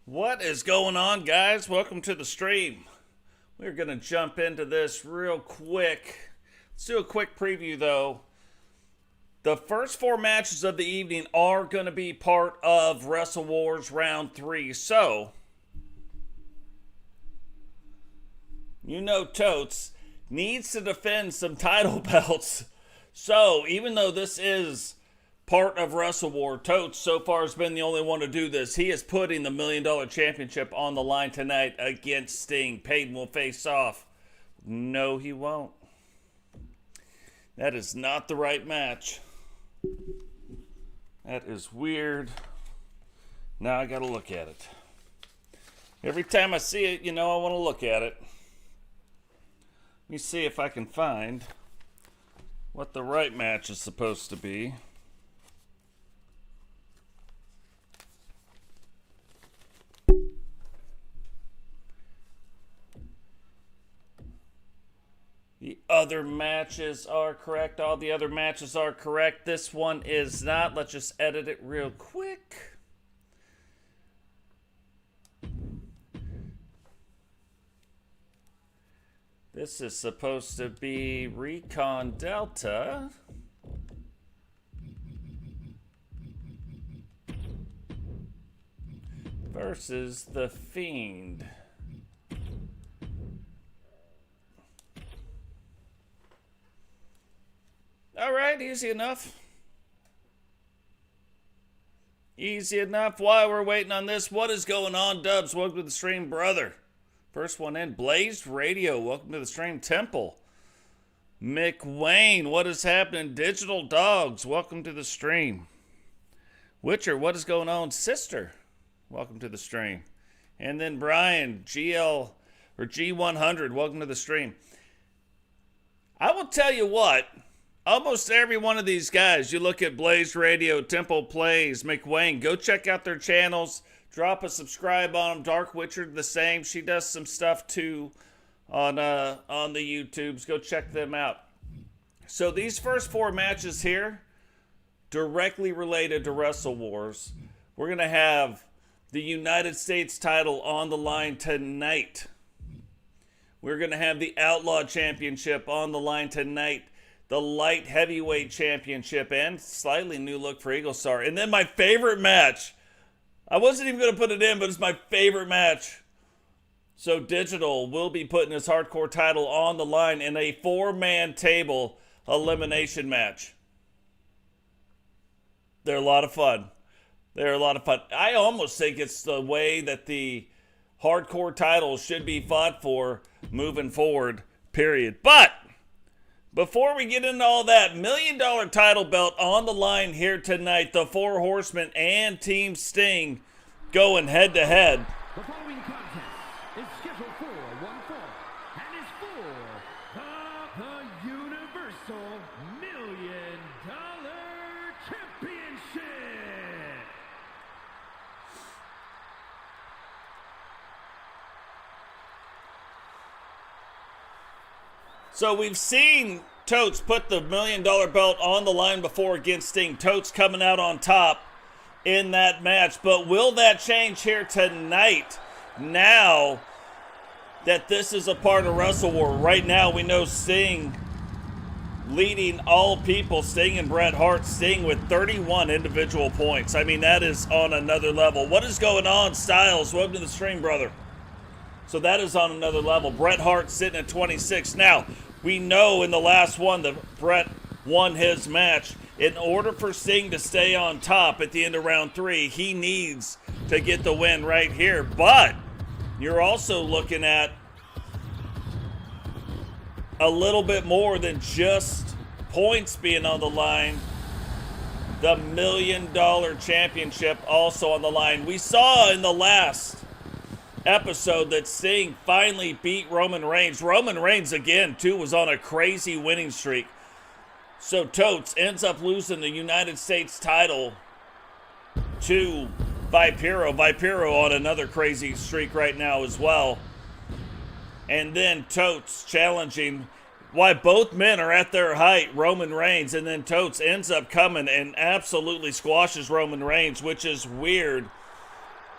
What is going on, guys? Welcome to the stream. We're going to jump into this real quick. Let's do a quick preview, though. The first four matches of the evening are going to be part of Wrestle Wars Round 3. So, you know Totes needs to defend some title belts. So, even though this is part of Wrestle War, Totes so far has been the only one to do this. He is putting the $1 Million Championship on the line tonight against Sting. Peyton will face off. No, he won't. That is not the right match. That is weird. Now I gotta look at it. Every time I see it, I want to look at it. Let me see if I can find what the right match is supposed to be. The other matches are correct. All the other matches are correct. This one is not. Let's just edit it real quick. This is supposed to be Recon Delta versus the Fiend. All right, easy enough. Easy enough. While we're waiting on this, what is going on, Dubs? Welcome to the stream, brother. First one in. Blaise Radio, welcome to the stream. Temple. McWayne, what is happening? Digital Dogs, welcome to the stream. Witcher, what is going on? Sister, welcome to the stream. And then Brian, G100, welcome to the stream. I will tell you what. Almost every one of these guys, you look at Blaise Radio, Temple Plays, McWayne, go check out their channels. Drop a subscribe on them. Dark Witcher, the same. She does some stuff too on the YouTubes. Go check them out. So these first four matches here, directly related to Wrestle Wars. We're going to have the United States title on the line tonight. We're going to have the Outlaw Championship on the line tonight. The Light Heavyweight Championship, and slightly new look for Eagle Star. And then my favorite match. I wasn't even going to put it in, but it's my favorite match. So Digital will be putting his hardcore title on the line in a 4-man table elimination match. They're a lot of fun. They're a lot of fun. I almost think it's the way that the hardcore titles should be fought for moving forward, period. But before we get into all that, $1 Million title belt on the line here tonight. The Four Horsemen and Team Sting going head to head. The following contest is scheduled for one fall and is for the Universal $1 Million Championship. So we've seen Totes put the $1 Million belt on the line before against Sting. Totes coming out on top in that match. But will that change here tonight now that this is a part of Wrestle War? Right now we know Sting leading all people. Sting and Bret Hart. Sting with 31 individual points. I mean, that is on another level. What is going on, Styles? Welcome to the stream, brother. So that is on another level. Bret Hart sitting at 26. Now, we know in the last one that Bret won his match. In order for Sting to stay on top at the end of round 3, he needs to get the win right here. But you're also looking at a little bit more than just points being on the line. The $1 Million Championship also on the line. We saw in the last episode that Sting finally beat Roman Reigns. Roman Reigns again too was on a crazy winning streak. So Totes ends up losing the United States title to Vipiro. Vipiro on another crazy streak right now as well. And then Totes challenging why both men are at their height, Roman Reigns, and then Totes ends up coming and absolutely squashes Roman Reigns, which is weird.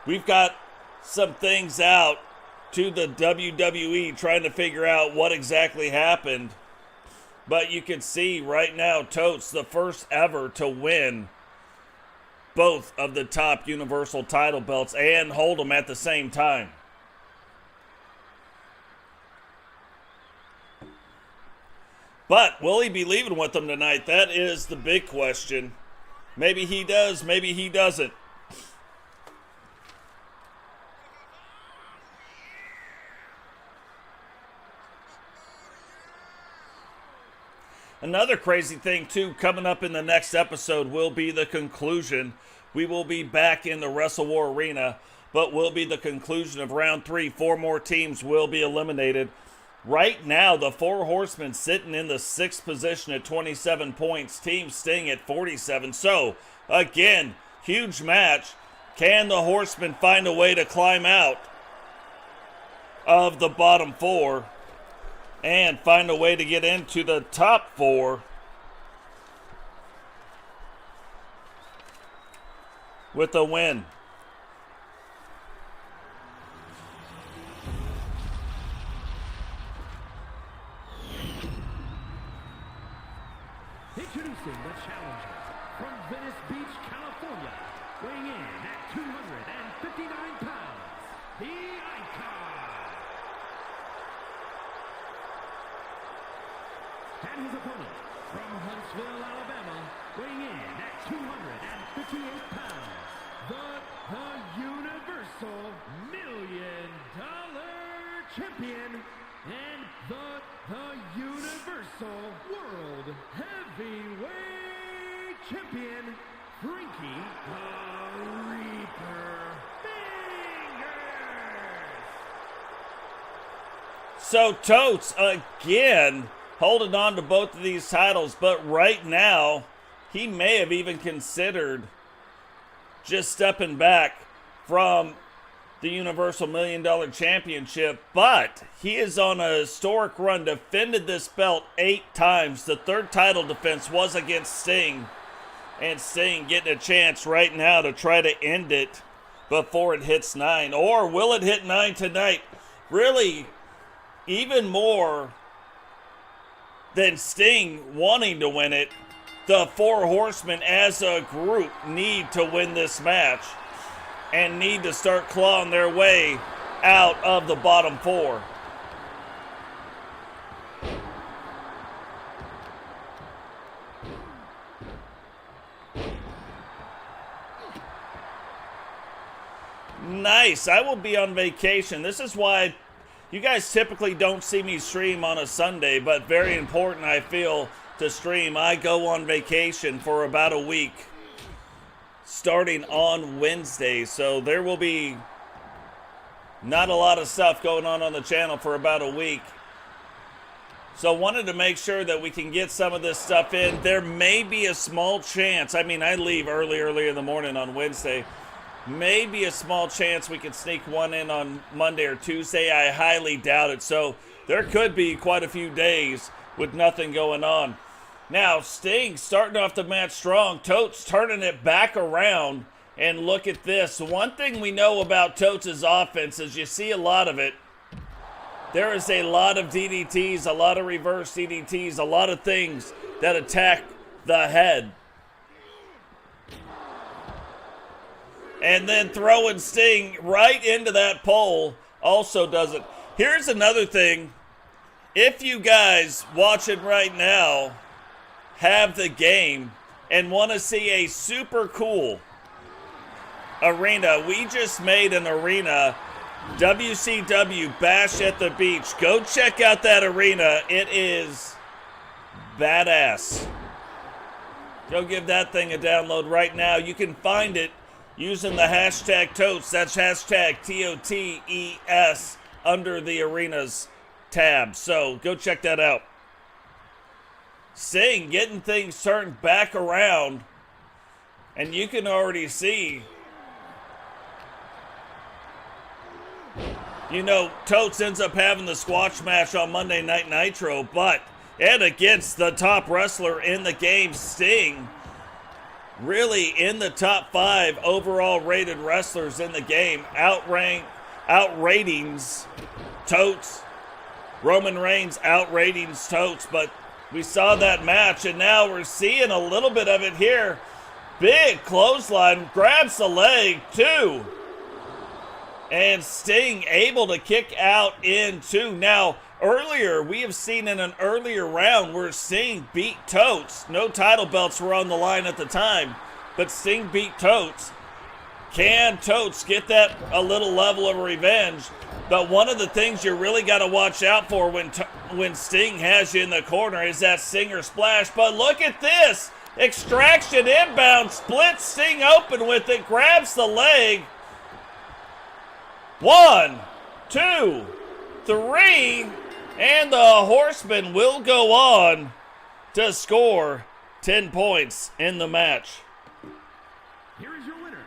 We've got some things out to the WWE, trying to figure out what exactly happened. But you can see right now, Totes, the first ever to win both of the top Universal title belts and hold them at the same time. But will he be leaving with them tonight? That is the big question. Maybe he does, maybe he doesn't. Another crazy thing, too, coming up in the next episode will be the conclusion. We will be back in the Wrestle War arena, but will be the conclusion of round 3. 4 more teams will be eliminated. Right now, the 4 Horsemen sitting in the 6th position at 27 points. Team Sting at 47. So, again, huge match. Can the Horsemen find a way to climb out of the bottom 4? And find a way to get into the top 4 with a win. Introducing the challenger from Venice Beach, California, weighing in at 259 pounds, the Icon. And his opponent from Huntsville, Alabama, weighing in at 258 pounds, the Universal $1 Million Champion and the Universal World Heavyweight Champion, Frankie the Reaper Fingers. So Totes again holding on to both of these titles, but right now he may have even considered just stepping back from the Universal $1 Million Championship, but he is on a historic run, defended this belt 8 times. The 3rd title defense was against Sting, and Sting getting a chance right now to try to end it before it hits 9. Or will it hit 9 tonight? Really, even more than Sting wanting to win it, the 4 Horsemen as a group need to win this match and need to start clawing their way out of the bottom 4. Nice. I will be on vacation. This is why you guys typically don't see me stream on a Sunday, but very important, I feel, to stream. I go on vacation for about a week, starting on Wednesday, so there will be not a lot of stuff going on the channel for about a week. So wanted to make sure that we can get some of this stuff in. There may be a small chance, I mean, I leave early in the morning on Wednesday. Maybe a small chance we can sneak one in on Monday or Tuesday. I highly doubt it. So there could be quite a few days with nothing going on. Now, Sting starting off the match strong. Totes turning it back around. And look at this. One thing we know about Totes' offense is you see a lot of it. There is a lot of DDTs, a lot of reverse DDTs, a lot of things that attack the head. And then throwing Sting right into that pole also does it. Here's another thing. If you guys watching right now have the game and want to see a super cool arena, we just made an arena, WCW Bash at the Beach. Go check out that arena. It is badass. Go give that thing a download right now. You can find it using the hashtag Totes. That's hashtag TOTES under the arenas tab. So go check that out. Sting getting things turned back around. And you can already see, you know, Totes ends up having the squash match on Monday Night Nitro, but and against the top wrestler in the game, Sting, really in the top 5 overall rated wrestlers in the game. Outratings Totes. Roman Reigns outratings Totes, but we saw that match, and now we're seeing a little bit of it here. Big clothesline, grabs the leg too. And Sting able to kick out in 2. Now, earlier, we have seen in an earlier round where Sting beat Totes. No title belts were on the line at the time, but Sting beat Totes. Can Totes get that a little level of revenge? But one of the things you really got to watch out for when Sting has you in the corner is that Stinger splash. But look at this. Extraction inbound, splits Sting open with it, grabs the leg. 1, 2, 3, and the Horseman will go on to score 10 points in the match. Here is your winner,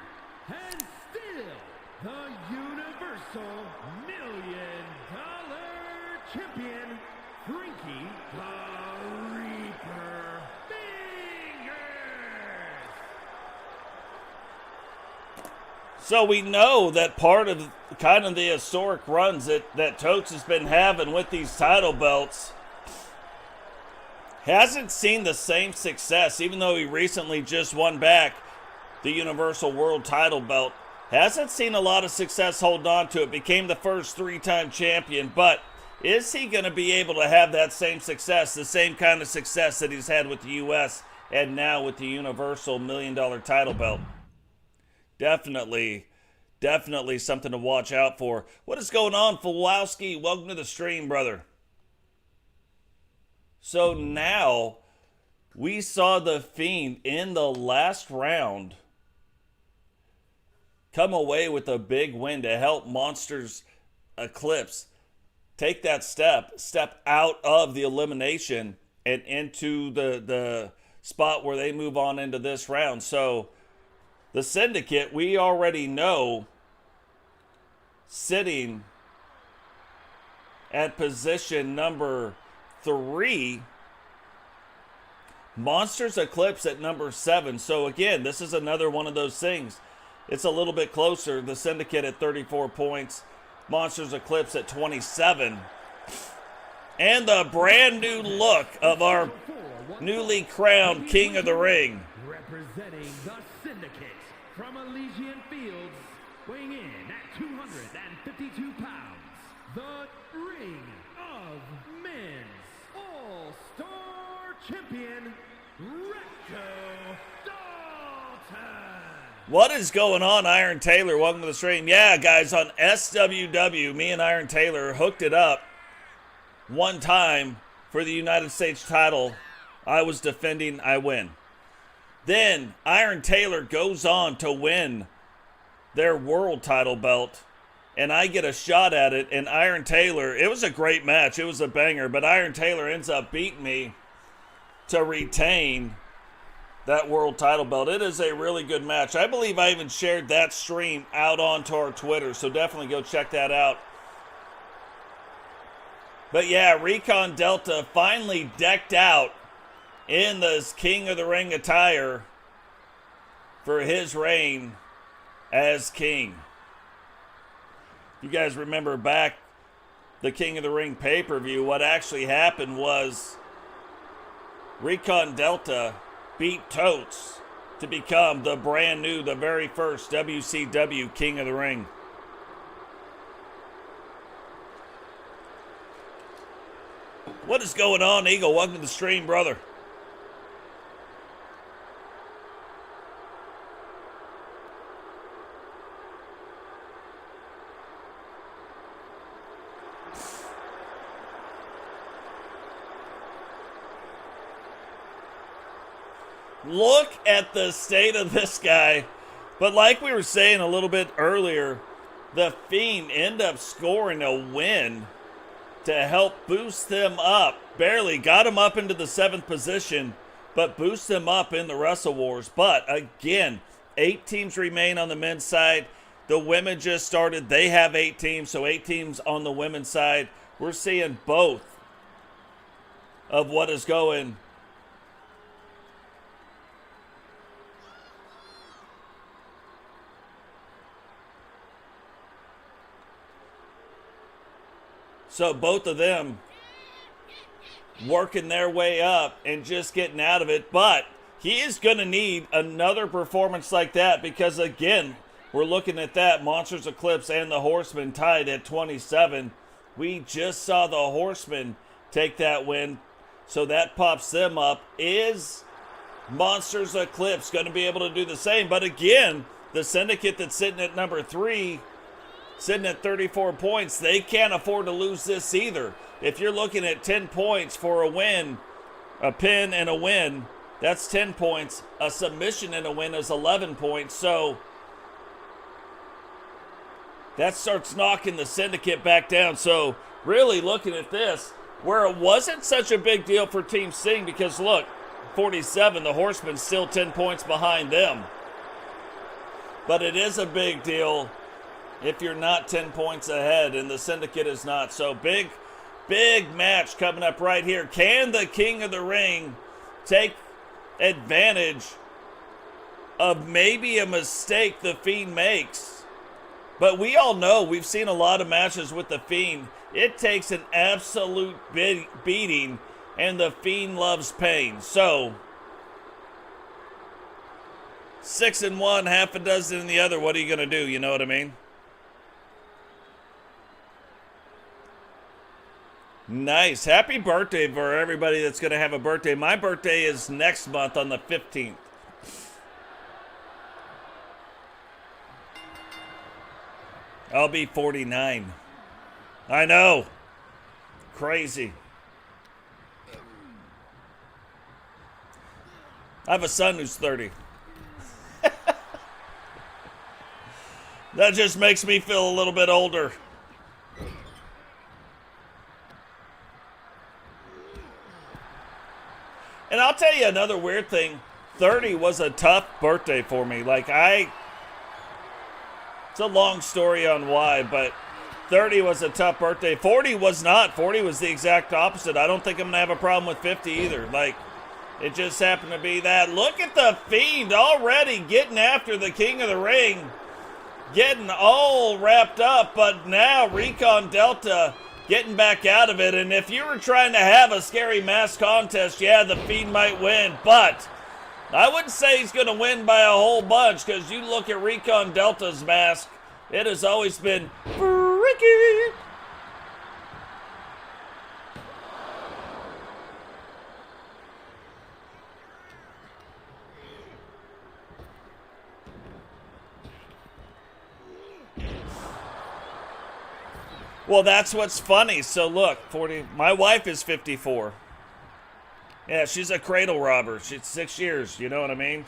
and still the Universal $1 Million Champion, Frankie the Reaper Fingers. So we know that part of kind of the historic runs that Totes has been having with these title belts hasn't seen the same success, even though he recently just won back the Universal World title belt. Hasn't seen a lot of success holding on to it. Became the first 3-time champion, but is he going to be able to have that same success, the same kind of success that he's had with the U.S. and now with the Universal $1 Million title belt? Definitely something to watch out for. What is going on, Fulowski? Welcome to the stream, brother. So now we saw the Fiend in the last round come away with a big win to help Monsters Eclipse take that step out of the elimination and into the spot where they move on into this round. So the Syndicate, we already know, sitting at position number 3. Monsters Eclipse at number 7. So again, this is another one of those things. It's a little bit closer. The Syndicate at 34 points. Monsters Eclipse at 27. And the brand new look of our newly crowned King of the Ring. Representing the Syndicate from Elysian Fields, weighing in at 252 pounds, the Ring of Men's All-Star Champion, Recon Dalton. What is going on, Iron Taylor? Welcome to the stream. Yeah, guys, on SWW, me and Iron Taylor hooked it up one time for the United States title. I was defending, I win. Then Iron Taylor goes on to win their world title belt, and I get a shot at it, and Iron Taylor, it was a great match. It was a banger, but Iron Taylor ends up beating me to retain that world title belt. It is a really good match. I believe I even shared that stream out onto our Twitter, so definitely go check that out. But yeah, Recon Delta finally decked out in this King of the Ring attire for his reign as king. You guys remember back the King of the Ring pay-per-view, what actually happened was Recon Delta beat Totes to become the brand new, the very first WCW King of the Ring. What is going on, Eagle? Welcome to the stream, brother. Look at the state of this guy. But like we were saying a little bit earlier, the Fiend ended up scoring a win to help boost them up. Barely got him up into the 7th position, but boost them up in the Wrestle Wars. But again, 8 teams remain on the men's side. The women just started. They have 8 teams, so 8 teams on the women's side. We're seeing both of what is going So both of them working their way up and just getting out of it. But he is going to need another performance like that because, again, we're looking at that. Monsters Eclipse and the Horseman tied at 27. We just saw the Horseman take that win, so that pops them up. Is Monsters Eclipse going to be able to do the same? But again, the Syndicate that's sitting at number 3, sitting at 34 points, they can't afford to lose this either. If you're looking at 10 points for a win, a pin and a win, that's 10 points. A submission and a win is 11 points. So that starts knocking the Syndicate back down. So really looking at this, where it wasn't such a big deal for Team Singh, because look, 47, the Horseman's still 10 points behind them. But it is a big deal if you're not 10 points ahead, and the Syndicate is not. So big match coming up right here. Can the King of the Ring take advantage of maybe a mistake the Fiend makes? But we all know, we've seen a lot of matches with the Fiend. It takes an absolute beating, and the Fiend loves pain. So 6 in one, half a dozen in the other. What are you going to do? You know what I mean? Nice. Happy birthday for everybody that's going to have a birthday. My birthday is next month on the 15th. I'll be 49. I know. Crazy. I have a son who's 30. That just makes me feel a little bit older. And I'll tell you another weird thing. 30 was a tough birthday for me. It's a long story on why, but 30 was a tough birthday. 40 was not. 40 was the exact opposite. I don't think I'm going to have a problem with 50 either. It just happened to be that. Look at the Fiend already getting after the King of the Ring. Getting all wrapped up, but now Recon Delta getting back out of it. And if you were trying to have a scary mask contest, yeah, the Fiend might win, but I wouldn't say he's going to win by a whole bunch, because you look at Recon Delta's mask, it has always been freaky. Well, that's what's funny. So look, 40. My wife is 54. Yeah, she's a cradle robber. She's 6 years. You know what I mean?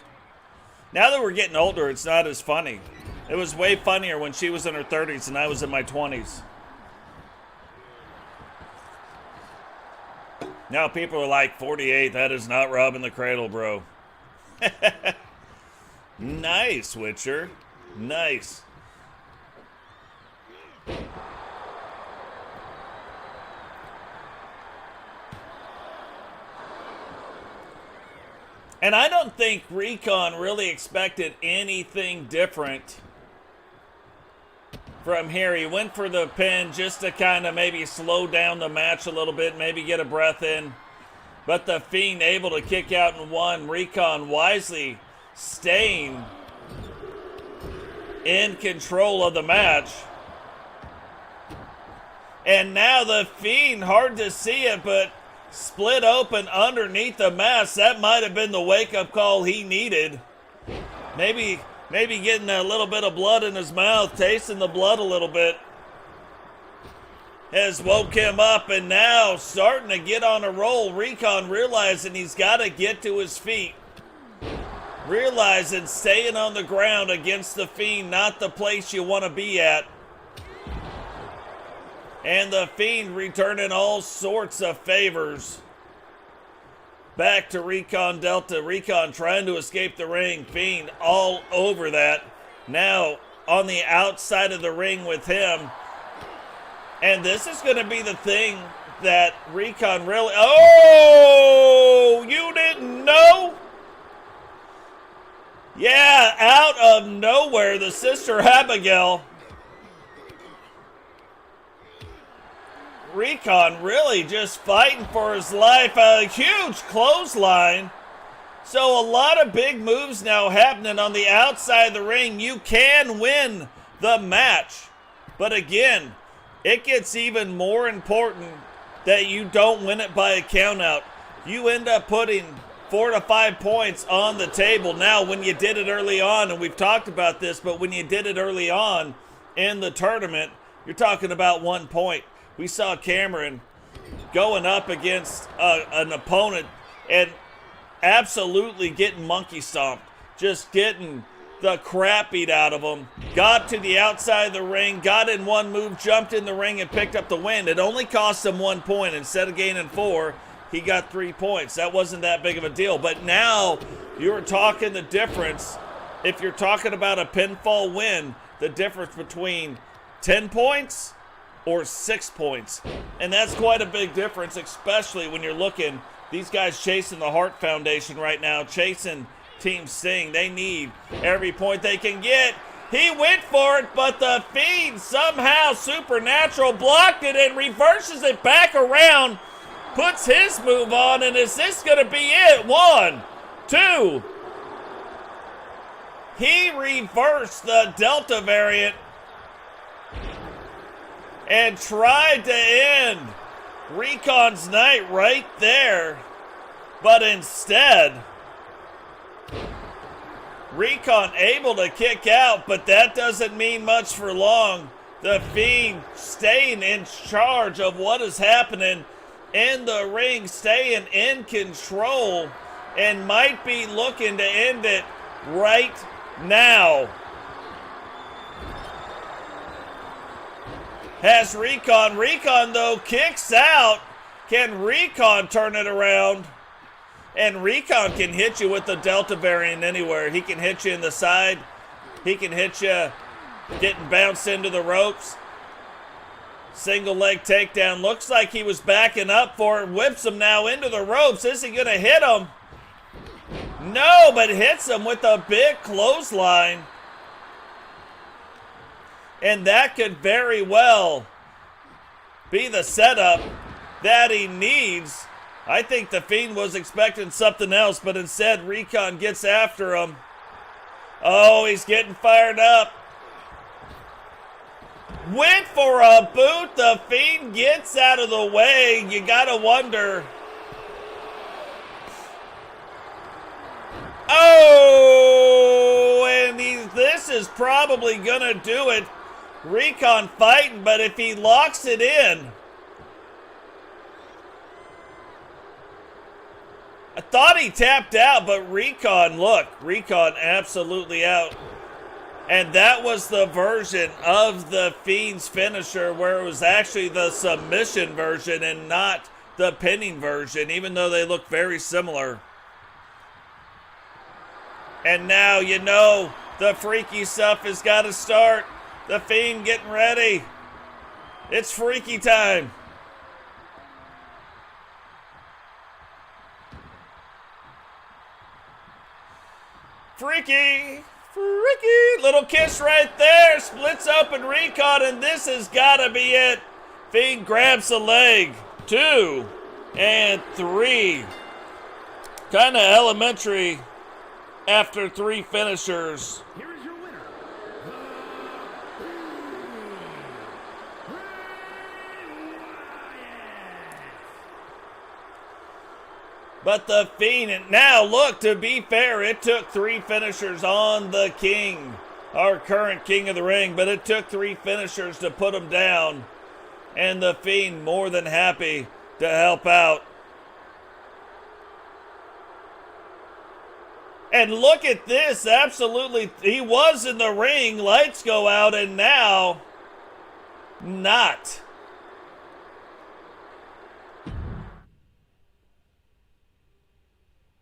Now that we're getting older, it's not as funny. It was way funnier when she was in her 30s and I was in my 20s. Now people are like, 48, that is not robbing the cradle, bro. Nice, Witcher. Nice. And I don't think Recon really expected anything different from here. He went for the pin just to kind of maybe slow down the match a little bit, maybe get a breath in. But the Fiend able to kick out and won. Recon wisely staying in control of the match. And now the Fiend, hard to see it, but split open underneath the mask. That might have been the wake-up call he needed. Maybe getting a little bit of blood in his mouth, tasting the blood a little bit, has woke him up, and now starting to get on a roll. Recon realizing he's got to get to his feet. Realizing staying on the ground against the Fiend, not the place you want to be at. And the Fiend returning all sorts of favors back to Recon Delta. Recon trying to escape the ring. Fiend all over that. Now on the outside of the ring with him. And this is going to be the thing that Recon really... Oh! You didn't know? Yeah, out of nowhere, the Sister Abigail... Recon really just fighting for his life. A huge clothesline. So a lot of big moves now happening on the outside of the ring. You can win the match. But again, it gets even more important that you don't win it by a countout. You end up putting 4 to 5 points on the table. Now, when you did it early on, and we've talked about this, but when you did it early on in the tournament, you're talking about 1 point. We saw Cameron going up against an opponent and absolutely getting monkey stomped, just getting the crap beat out of him. Got to the outside of the ring, got in one move, jumped in the ring, and picked up the win. It only cost him 1 point. Instead of gaining 4, he got 3 points. That wasn't that big of a deal. But now you're talking the difference. If you're talking about a pinfall win, the difference between 10 points or 6 points. And that's quite a big difference, especially when you're looking, these guys chasing the Hart Foundation right now, chasing Team Sting. They need every point they can get. He went for it, but the Fiend somehow supernatural blocked it and reverses it back around, puts his move on, and is this going to be it? 1, 2. He reversed the Delta variant and tried to end Recon's night right there, but instead, Recon able to kick out, but that doesn't mean much for long. The Fiend staying in charge of what is happening in the ring, staying in control, and might be looking to end it right now. Has Recon. Recon, though, kicks out. Can Recon turn it around? And Recon can hit you with the Delta variant anywhere. He can hit you in the side. He can hit you getting bounced into the ropes. Single leg takedown. Looks like he was backing up for it. Whips him now into the ropes. Is he going to hit him? No, but hits him with a big clothesline. And that could very well be the setup that he needs. I think the Fiend was expecting something else, but instead Recon gets after him. Oh, he's getting fired up. Went for a boot. The Fiend gets out of the way. You gotta wonder. Oh, and this is probably gonna do it. Recon fighting, but if he locks it in, I thought he tapped out, but Recon, look, Recon absolutely out. And that was the version of the Fiend's finisher where it was actually the submission version and not the pinning version, even though they look very similar. And now you know the freaky stuff has got to start. The Fiend getting ready. It's freaky time. Freaky, freaky. Little kiss right there. Splits open Recon, and this has got to be it. Fiend grabs the leg. 2 and 3. Kind of elementary after 3 finishers. Here is your winner, But the Fiend, and now look, to be fair, it took 3 finishers on the King, our current King of the Ring, but it took 3 finishers to put him down. And the Fiend more than happy to help out. And look at this, absolutely, he was in the ring, lights go out, and now, not.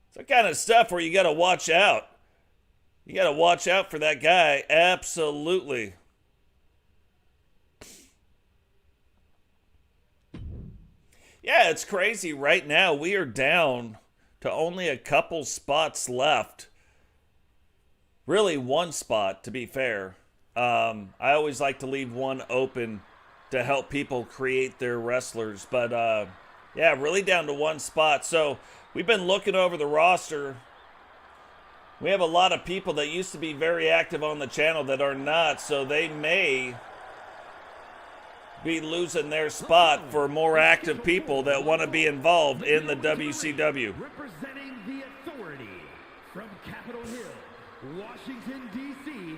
It's the kind of stuff where you got to watch out. You got to watch out for that guy, absolutely. Yeah, it's crazy. Right now, we are down to only a couple spots left. Really, 1 spot, to be fair. I always like to leave one open to help people create their wrestlers. But yeah, really down to one spot. So we've been looking over the roster. We have a lot of people that used to be very active on the channel that are not, so they may be losing their spot for more active people that want to be involved in the WCW. Representing the authority from Capitol Hill, Washington, D.C.,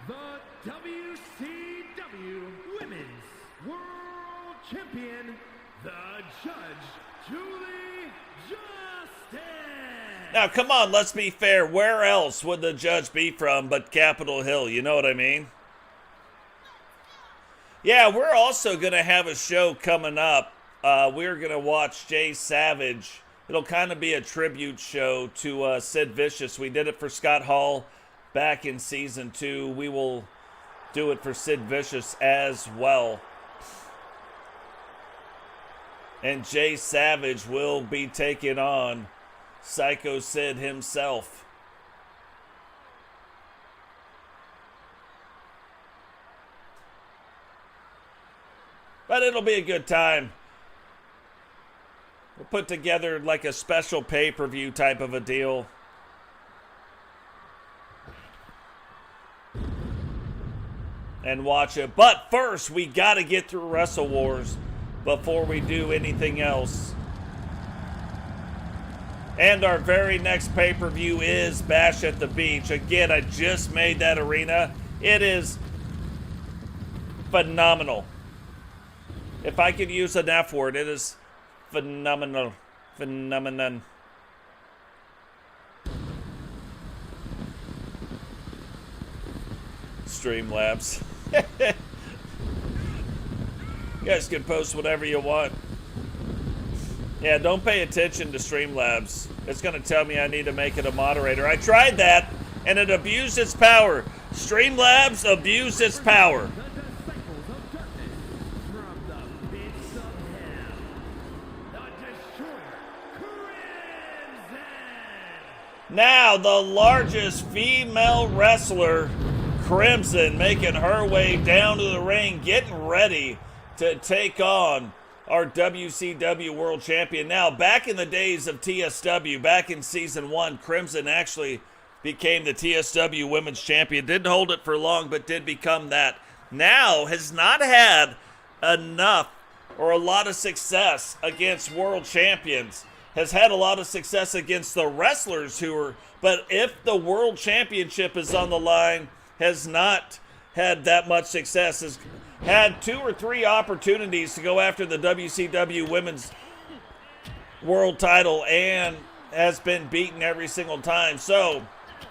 the WCW Women's World Champion, the Judge, Julie Justice. Now, come on, let's be fair. Where else would the judge be from but Capitol Hill? You know what I mean? Yeah, we're also going to have a show coming up. We're going to watch Jay Savage. It'll kind of be a tribute show to Sid Vicious. We did it for Scott Hall back in season 2. We will do it for Sid Vicious as well. And Jay Savage will be taking on Psycho Sid himself. But it'll be a good time. We'll put together like a special pay-per-view type of a deal. And watch it. But first, we got to get through Wrestle Wars before we do anything else. And our very next pay-per-view is Bash at the Beach. Again, I just made that arena. It is phenomenal. If I could use an F word, it is phenomenal. Phenomenon. Streamlabs. You guys can post whatever you want. Yeah, don't pay attention to Streamlabs. It's going to tell me I need to make it a moderator. I tried that, and it abused its power. Streamlabs abused its power. Now, the largest female wrestler, Crimson, making her way down to the ring, getting ready to take on our WCW World Champion. Now, back in the days of TSW, back in Season 1, Crimson actually became the TSW Women's Champion. Didn't hold it for long, but did become that. Now, has not had enough or a lot of success against world champions. Has had a lot of success against the wrestlers who are, but if the world championship is on the line, has not had that much success. Has had 2 or 3 opportunities to go after the WCW Women's World title and has been beaten every single time. So,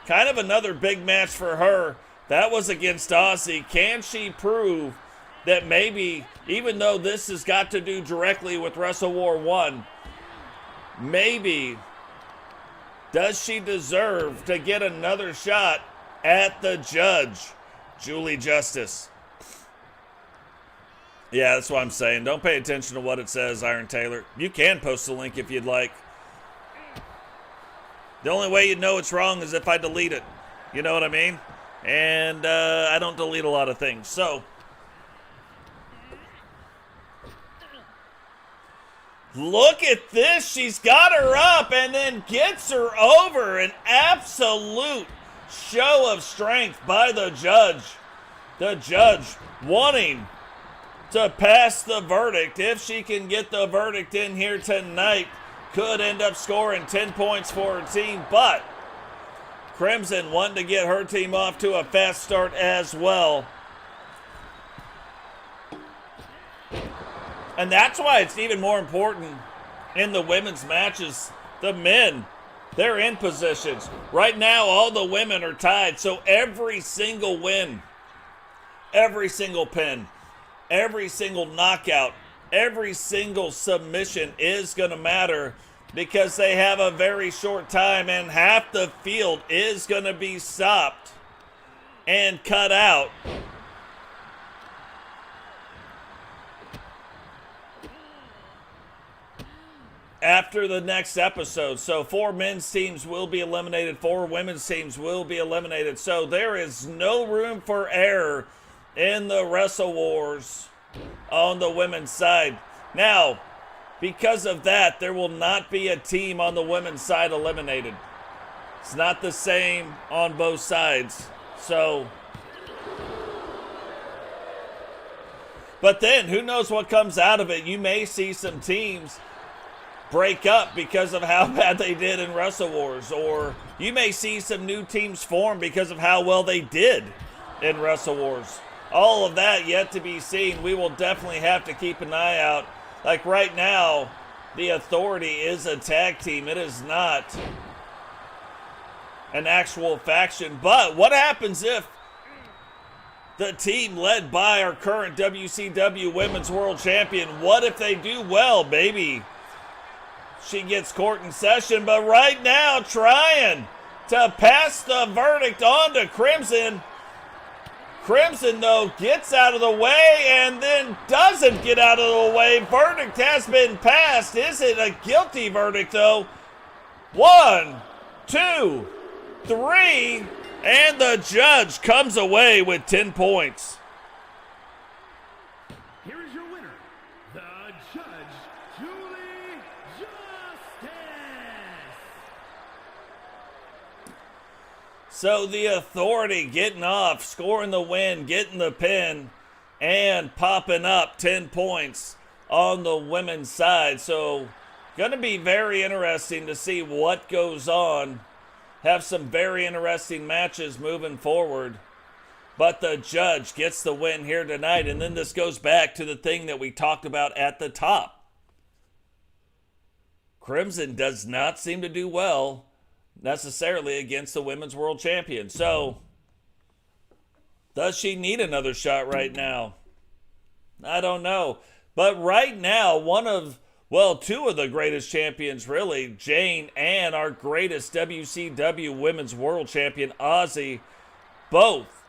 kind of another big match for her. That was against Ozzy. Can she prove that maybe, even though this has got to do directly with Wrestle War 1, maybe, does she deserve to get another shot at the judge, Julie Justice? Yeah, that's what I'm saying. Don't pay attention to what it says, Iron Taylor. You can post the link if you'd like. The only way you know it's wrong is if I delete it. You know what I mean? And I don't delete a lot of things. So, look at this. She's got her up and then gets her over. An absolute show of strength by the judge. The judge wanting to pass the verdict. If she can get the verdict in here tonight, could end up scoring 10 points for her team. But Crimson wanting to get her team off to a fast start as well. And that's why it's even more important in the women's matches. The men, they're in positions. Right now, all the women are tied. So every single win, every single pin, every single knockout, every single submission is going to matter because they have a very short time and half the field is going to be stopped and cut out. After the next episode. So 4 men's teams will be eliminated, 4 women's teams will be eliminated. So there is no room for error in the Wrestle Wars on the women's side. Now, because of that, there will not be a team on the women's side eliminated. It's not the same on both sides. So, but then who knows what comes out of it. You may see some teams break up because of how bad they did in Wrestle Wars, or you may see some new teams form because of how well they did in Wrestle Wars. All of that yet to be seen. We will definitely have to keep an eye out. Like right now, the Authority is a tag team. It is not an actual faction. But what happens if the team led by our current WCW Women's World Champion, what if they do well, baby? She gets court in session, but right now trying to pass the verdict on to Crimson. Crimson, though, gets out of the way and then doesn't get out of the way. Verdict has been passed. Is it a guilty verdict, though? 1, 2, 3, and the judge comes away with 10 points. Here is your winner, the judge, Julie Justice. So the Authority getting off, scoring the win, getting the pin, and popping up 10 points on the women's side. So going to be very interesting to see what goes on. Have some very interesting matches moving forward. But the judge gets the win here tonight. And then this goes back to the thing that we talked about at the top. Crimson does not seem to do well necessarily against the Women's World Champion. So, does she need another shot right now? I don't know. But right now, two of the greatest champions, really, Jane and our greatest WCW Women's World Champion, Ozzy, both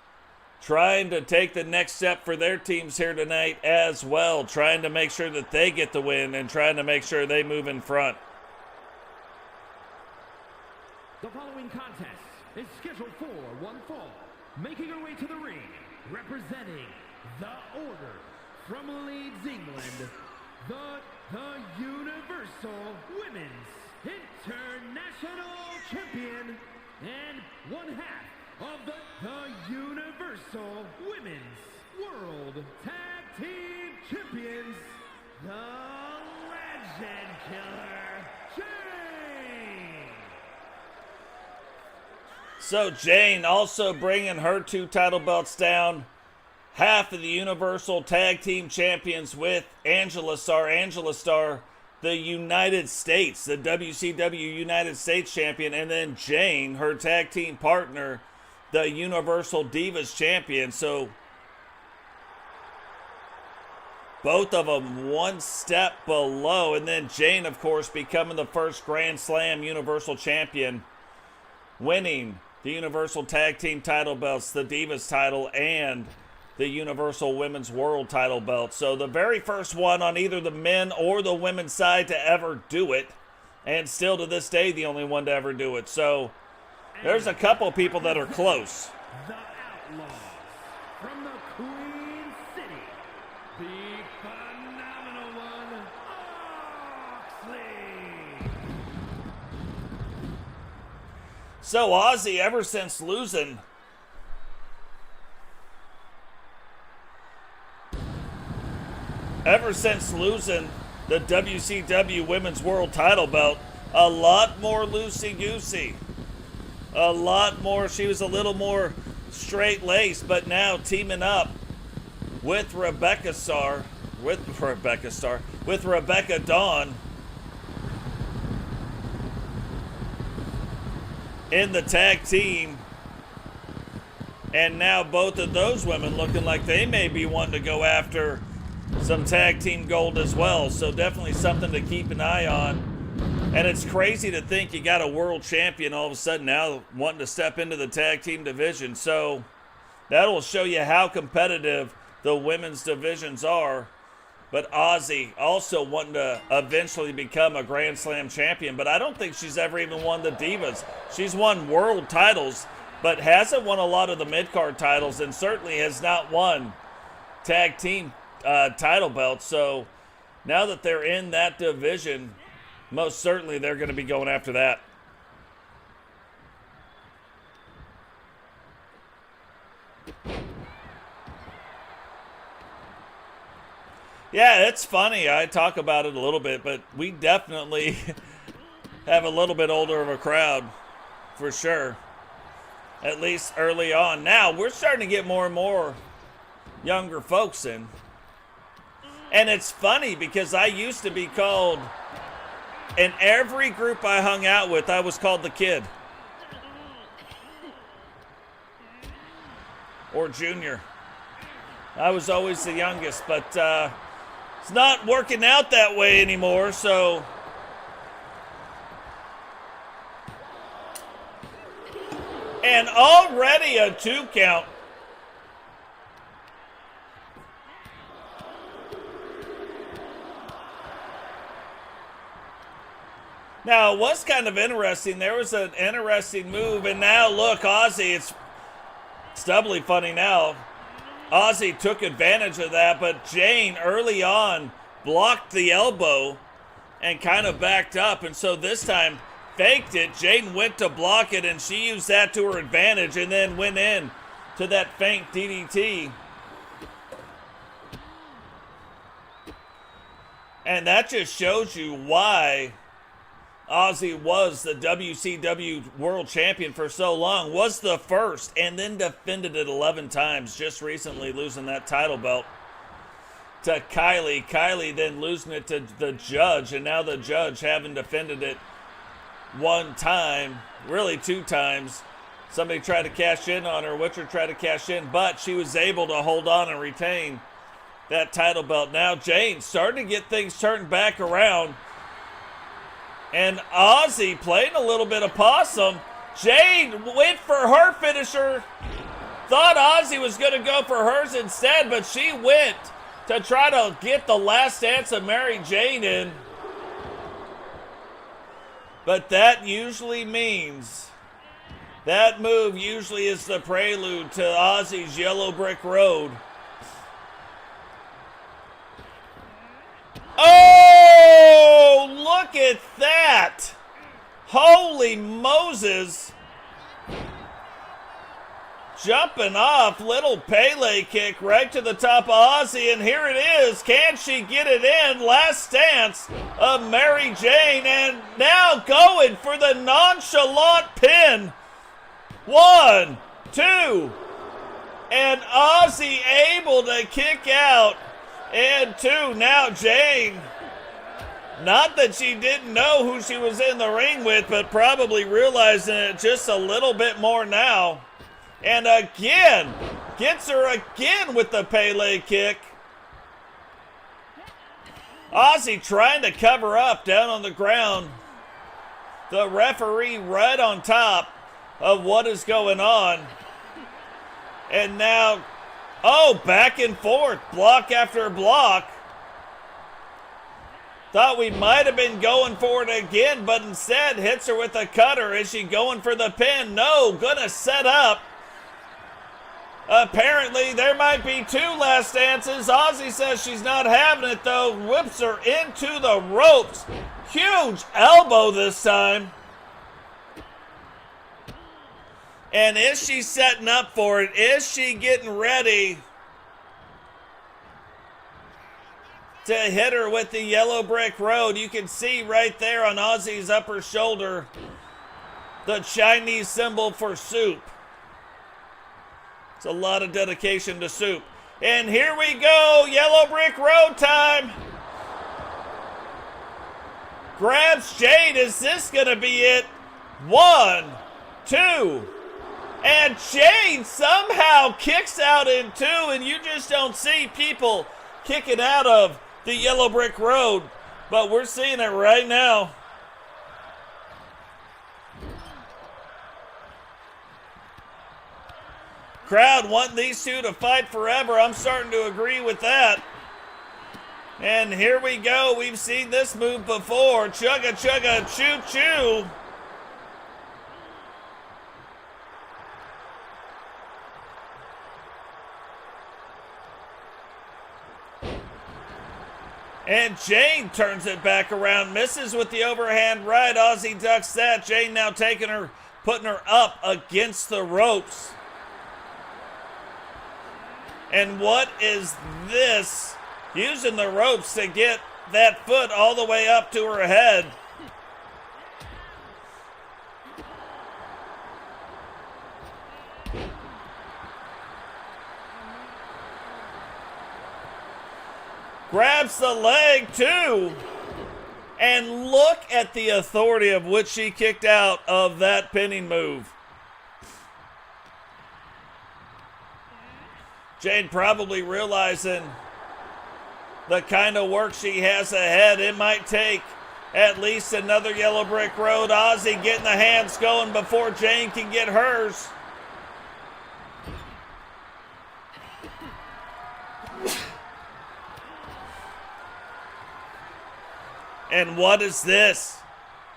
trying to take the next step for their teams here tonight as well, trying to make sure that they get the win and trying to make sure they move in front. The following contest is scheduled for one fall. Making her way to the ring, representing the Order from Leeds, England, the Universal Women's International Champion and one half of the Universal Women's World Tag Team Champions, the Legend Killer, Jane. So Jane also bringing her 2 title belts down. Half of the Universal Tag Team Champions with Angela Starr, the United States, the WCW United States Champion, and then Jane, her tag team partner, the Universal Divas Champion. So both of them one step below. And then Jane, of course, becoming the first Grand Slam Universal Champion, winning the Universal Tag Team title belts, the Divas title, and the Universal Women's World title belt. So the very first one on either the men or the women's side to ever do it. And still to this day, the only one to ever do it. So there's a couple people that are close. The Outlaws from the Queen City, the phenomenal one, Oxley. So Ozzy, ever since losing the WCW Women's World title belt, a lot more loosey-goosey. A lot more, she was a little more straight-laced, but now teaming up with Rebecca Dawn in the tag team. And now both of those women looking like they may be wanting to go after some tag team gold as well. So definitely something to keep an eye on. And it's crazy to think you got a world champion all of a sudden now wanting to step into the tag team division. So that'll show you how competitive the women's divisions are. But Ozzy also wanting to eventually become a Grand Slam champion. But I don't think she's ever even won the Divas. She's won world titles, but hasn't won a lot of the mid-card titles, and certainly has not won tag team title belt. So now that they're in that division, most certainly they're going to be going after that. Yeah, it's funny. I talk about it a little bit, but we definitely have a little bit older of a crowd, for sure. At least early on. Now, we're starting to get more and more younger folks in. And it's funny because I used to be called, in every group I hung out with, I was called the kid. Or junior. I was always the youngest, but it's not working out that way anymore, so. And already a 2 count. Now, it was kind of interesting. There was an interesting move, and now look, Ozzy, it's doubly funny now. Ozzy took advantage of that, but Jane early on blocked the elbow and kind of backed up, and so this time faked it. Jane went to block it, and she used that to her advantage and then went in to that feint DDT. And that just shows you why Ozzy was the WCW World Champion for so long, was the first, and then defended it 11 times, just recently losing that title belt to Kylie. Kylie then losing it to the Judge, and now the Judge having defended it 1 time, really 2 times. Somebody tried to cash in on her, Witcher tried to cash in, but she was able to hold on and retain that title belt. Now Jane starting to get things turned back around. And Ozzy playing a little bit of possum. Jane went for her finisher. Thought Ozzy was going to go for hers instead, but she went to try to get the last dance of Mary Jane in. But that usually means, that move usually is the prelude to Ozzy's Yellow Brick Road. Oh, look at that. Holy Moses. Jumping off, little Pele kick right to the top of Ozzy, and here it is. Can she get it in? Last stance of Mary Jane, and now going for the nonchalant pin. 1, 2, and Ozzy able to kick out. And 2, now Jane, not that she didn't know who she was in the ring with, but probably realizing it just a little bit more now. And again, gets her again with the Pele kick. Ozzy trying to cover up down on the ground. The referee right on top of what is going on. And now, oh, back and forth, block after block. Thought we might have been going for it again, but instead hits her with a cutter. Is she going for the pin? No, gonna set up. Apparently, there might be 2 last dances. Ozzy says she's not having it, though. Whips her into the ropes. Huge elbow this time. And is she setting up for it? Is she getting ready to hit her with the Yellow Brick Road? You can see right there on Ozzy's upper shoulder the Chinese symbol for soup. It's a lot of dedication to soup. And here we go, Yellow Brick Road time. Grabs Jade. Is this going to be it? 1, 2. And Jane somehow kicks out in 2, and you just don't see people kicking out of the Yellow Brick Road. But we're seeing it right now. Crowd wanting these 2 to fight forever. I'm starting to agree with that. And here we go. We've seen this move before. Chugga, chugga, choo, choo. And Jane turns it back around, misses with the overhand right. Ozzy ducks that. Jane now taking her, putting her up against the ropes. And what is this? Using the ropes to get that foot all the way up to her head. Grabs the leg too. And look at the authority of which she kicked out of that pinning move. Jane probably realizing the kind of work she has ahead. It might take at least another yellow brick road. Ozzy getting the hands going before Jane can get hers. And what is this?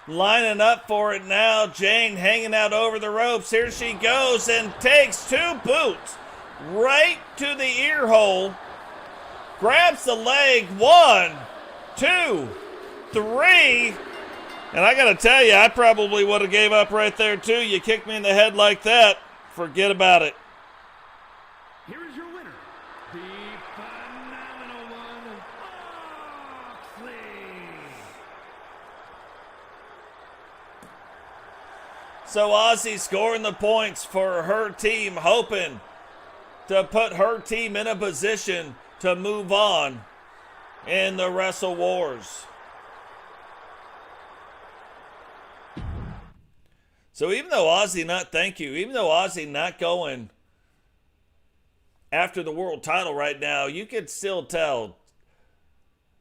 Lining up for it now. Jane hanging out over the ropes. Here she goes and takes two boots right to the ear hole. Grabs the leg. 1, 2, 3. And I got to tell you, I probably would have gave up right there too. You kick me in the head like that, forget about it. Here is your winner, the phenomenal one, Moxley. So Ozzy scoring the points for her team, hoping to put her team in a position to move on in the Wrestle Wars. So even though Ozzy not going after the world title right now, you could still tell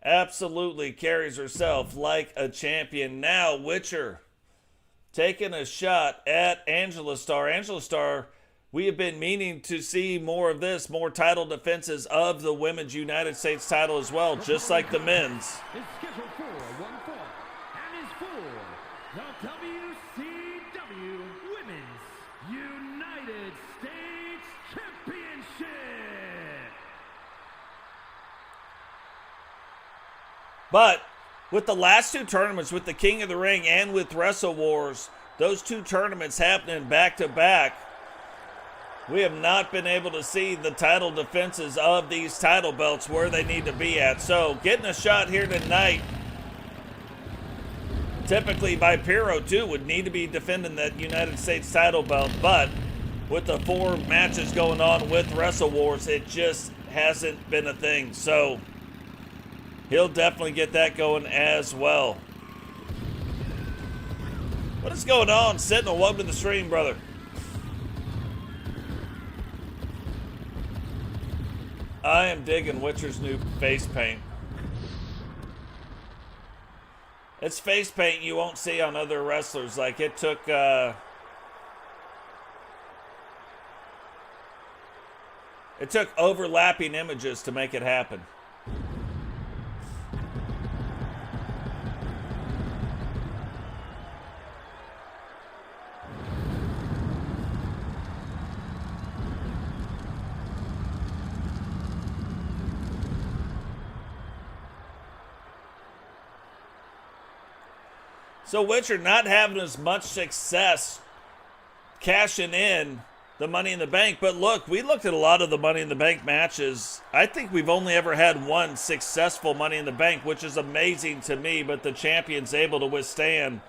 absolutely carries herself like a champion. Now Witcher taking a shot at Angela Starr. Angela Starr, we have been meaning to see more of this, more title defenses of the Women's United States title as well, just like the men's. Is scheduled for one fall and is for the WCW Women's United States Championship. But with the last two tournaments, with the King of the Ring and with Wrestle Wars, those two tournaments happening back to back, we have not been able to see the title defenses of these title belts where they need to be at. So getting a shot here tonight, typically by Pyro too, would need to be defending that United States title belt. But with the 4 matches going on with Wrestle Wars, it just hasn't been a thing. So he'll definitely get that going as well. What is going on, Sentinel? Welcome to the stream, brother. I am digging Witcher's new face paint. It's face paint you won't see on other wrestlers. Like it took overlapping images to make it happen. So Witcher not having as much success cashing in the Money in the Bank. But look, we looked at a lot of the Money in the Bank matches. I think we've only ever had one successful Money in the Bank, which is amazing to me. But the champion's able to withstand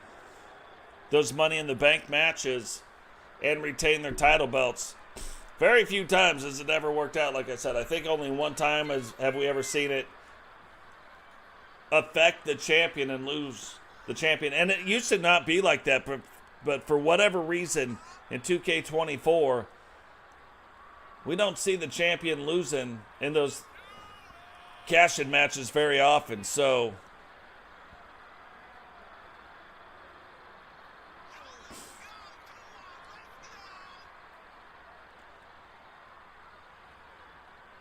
those Money in the Bank matches and retain their title belts. Very few times has it ever worked out, like I said. I think only one time have we ever seen it affect the champion and lose the champion. And it used to not be like that, but for whatever reason in 2K24, we don't see the champion losing in those cash-in matches very often. So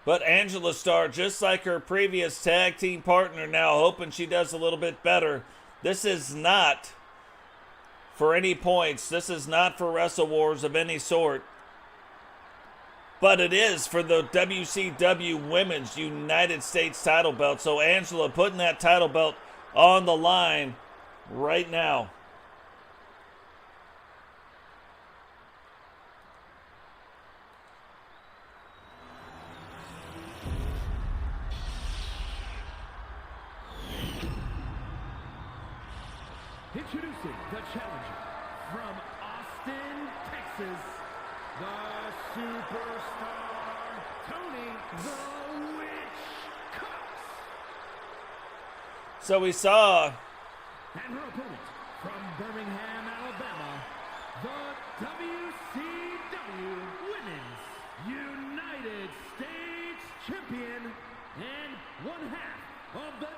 but Angela Starr, just like her previous tag team partner, now hoping she does a little bit better. This is not for any points. This is not for Wrestle Wars of any sort. but it is for the WCW Women's United States title belt. So Angela putting that title belt on the line right now. Introducing the challenger from Austin, Texas, the superstar, Tony the Witch Cox. So we saw... And her opponent from Birmingham, Alabama, the WCW Women's United States Champion and one half of the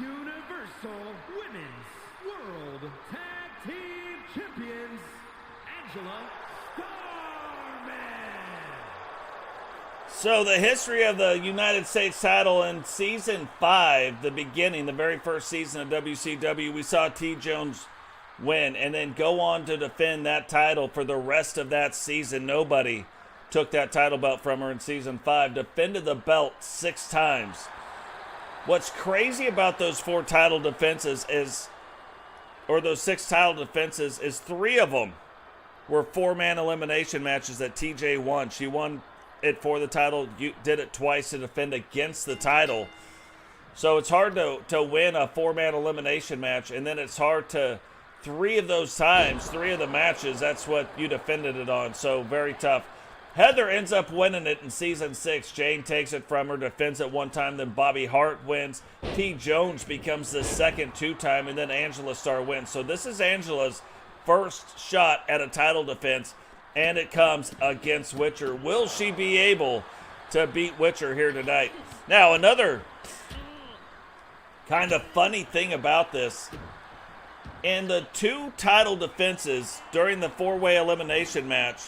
Universal Women's World Tag Team Champions, Angela Starman. So the history of the United States title in season 5, the beginning, the very first season of WCW, we saw T. Jones win and then go on to defend that title for the rest of that season. Nobody took that title belt from her in season 5, defended the belt 6 times. What's crazy about those 4 title defenses is, or those 6 title defenses, is 3 of them were 4-man elimination matches that TJ won. She won it for the title. You did it twice to defend against the title. So it's hard to win a 4-man elimination match, and then it's hard to, 3 of those times, 3 of the matches, that's what you defended it on. So very tough. Heather ends up winning it in season 6. Jane takes it from her, defends it 1 time, then Bobby Hart wins. T. Jones becomes the second 2-time, and then Angela Starr wins. So this is Angela's first shot at a title defense, and it comes against Witcher. Will she be able to beat Witcher here tonight? Now, another kind of funny thing about this, in the 2 title defenses during the 4-way elimination match,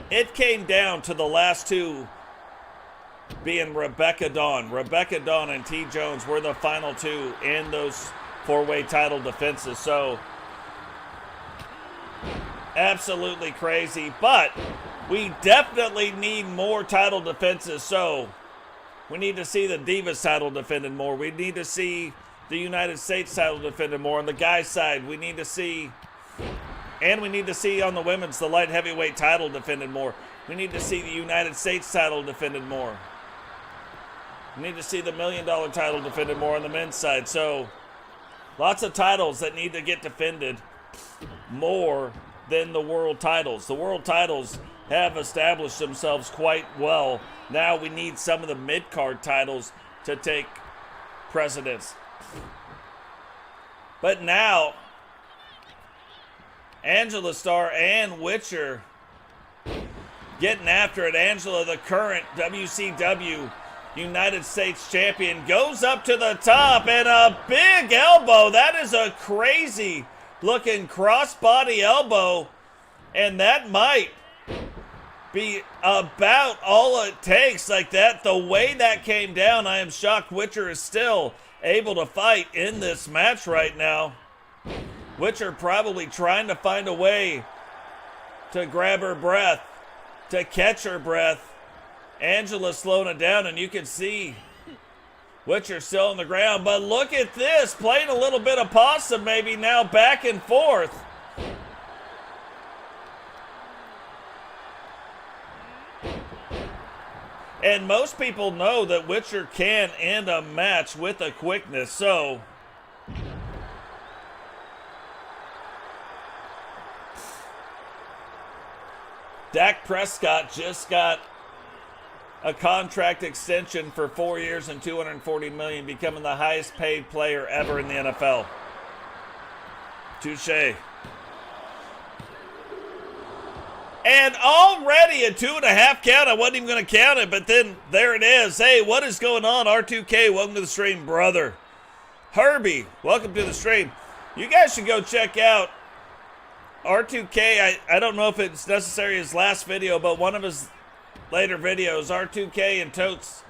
it came down to the last 2 being Rebecca Dawn. Rebecca Dawn and T. Jones were the final 2 in those 4-way title defenses. So, absolutely crazy. But we definitely need more title defenses. So, we need to see the Divas title defended more. We need to see the United States title defended more. On the guys' side, we need to see... And we need to see on the women's, the light heavyweight title defended more. We need to see the United States title defended more. We need to see the $1 million title defended more on the men's side. So, lots of titles that need to get defended more than the world titles. The world titles have established themselves quite well. Now we need some of the mid-card titles to take precedence. But now, Angela Starr and Witcher getting after it. Angela, the current WCW United States champion, goes up to the top and a big elbow. That is a crazy looking crossbody elbow, and that might be about all it takes. Like that, the way that came down, I am shocked Witcher is still able to fight in this match right now. Witcher probably trying to find a way to grab her breath, to catch her breath. Angela slowing it down, and you can see Witcher still on the ground. But look at this, playing a little bit of possum maybe now, back and forth. And most people know that Witcher can end a match with a quickness, so... Dak Prescott just got a contract extension for 4 years and $240 million, becoming the highest paid player ever in the NFL. Touche. And already a 2.5 count. I wasn't even going to count it, but then there it is. Hey, what is going on? R2K, welcome to the stream, brother. Herbie, welcome to the stream. You guys should go check out R2K. I don't know if it's necessarily his last video, but one of his later videos, R2K and Totes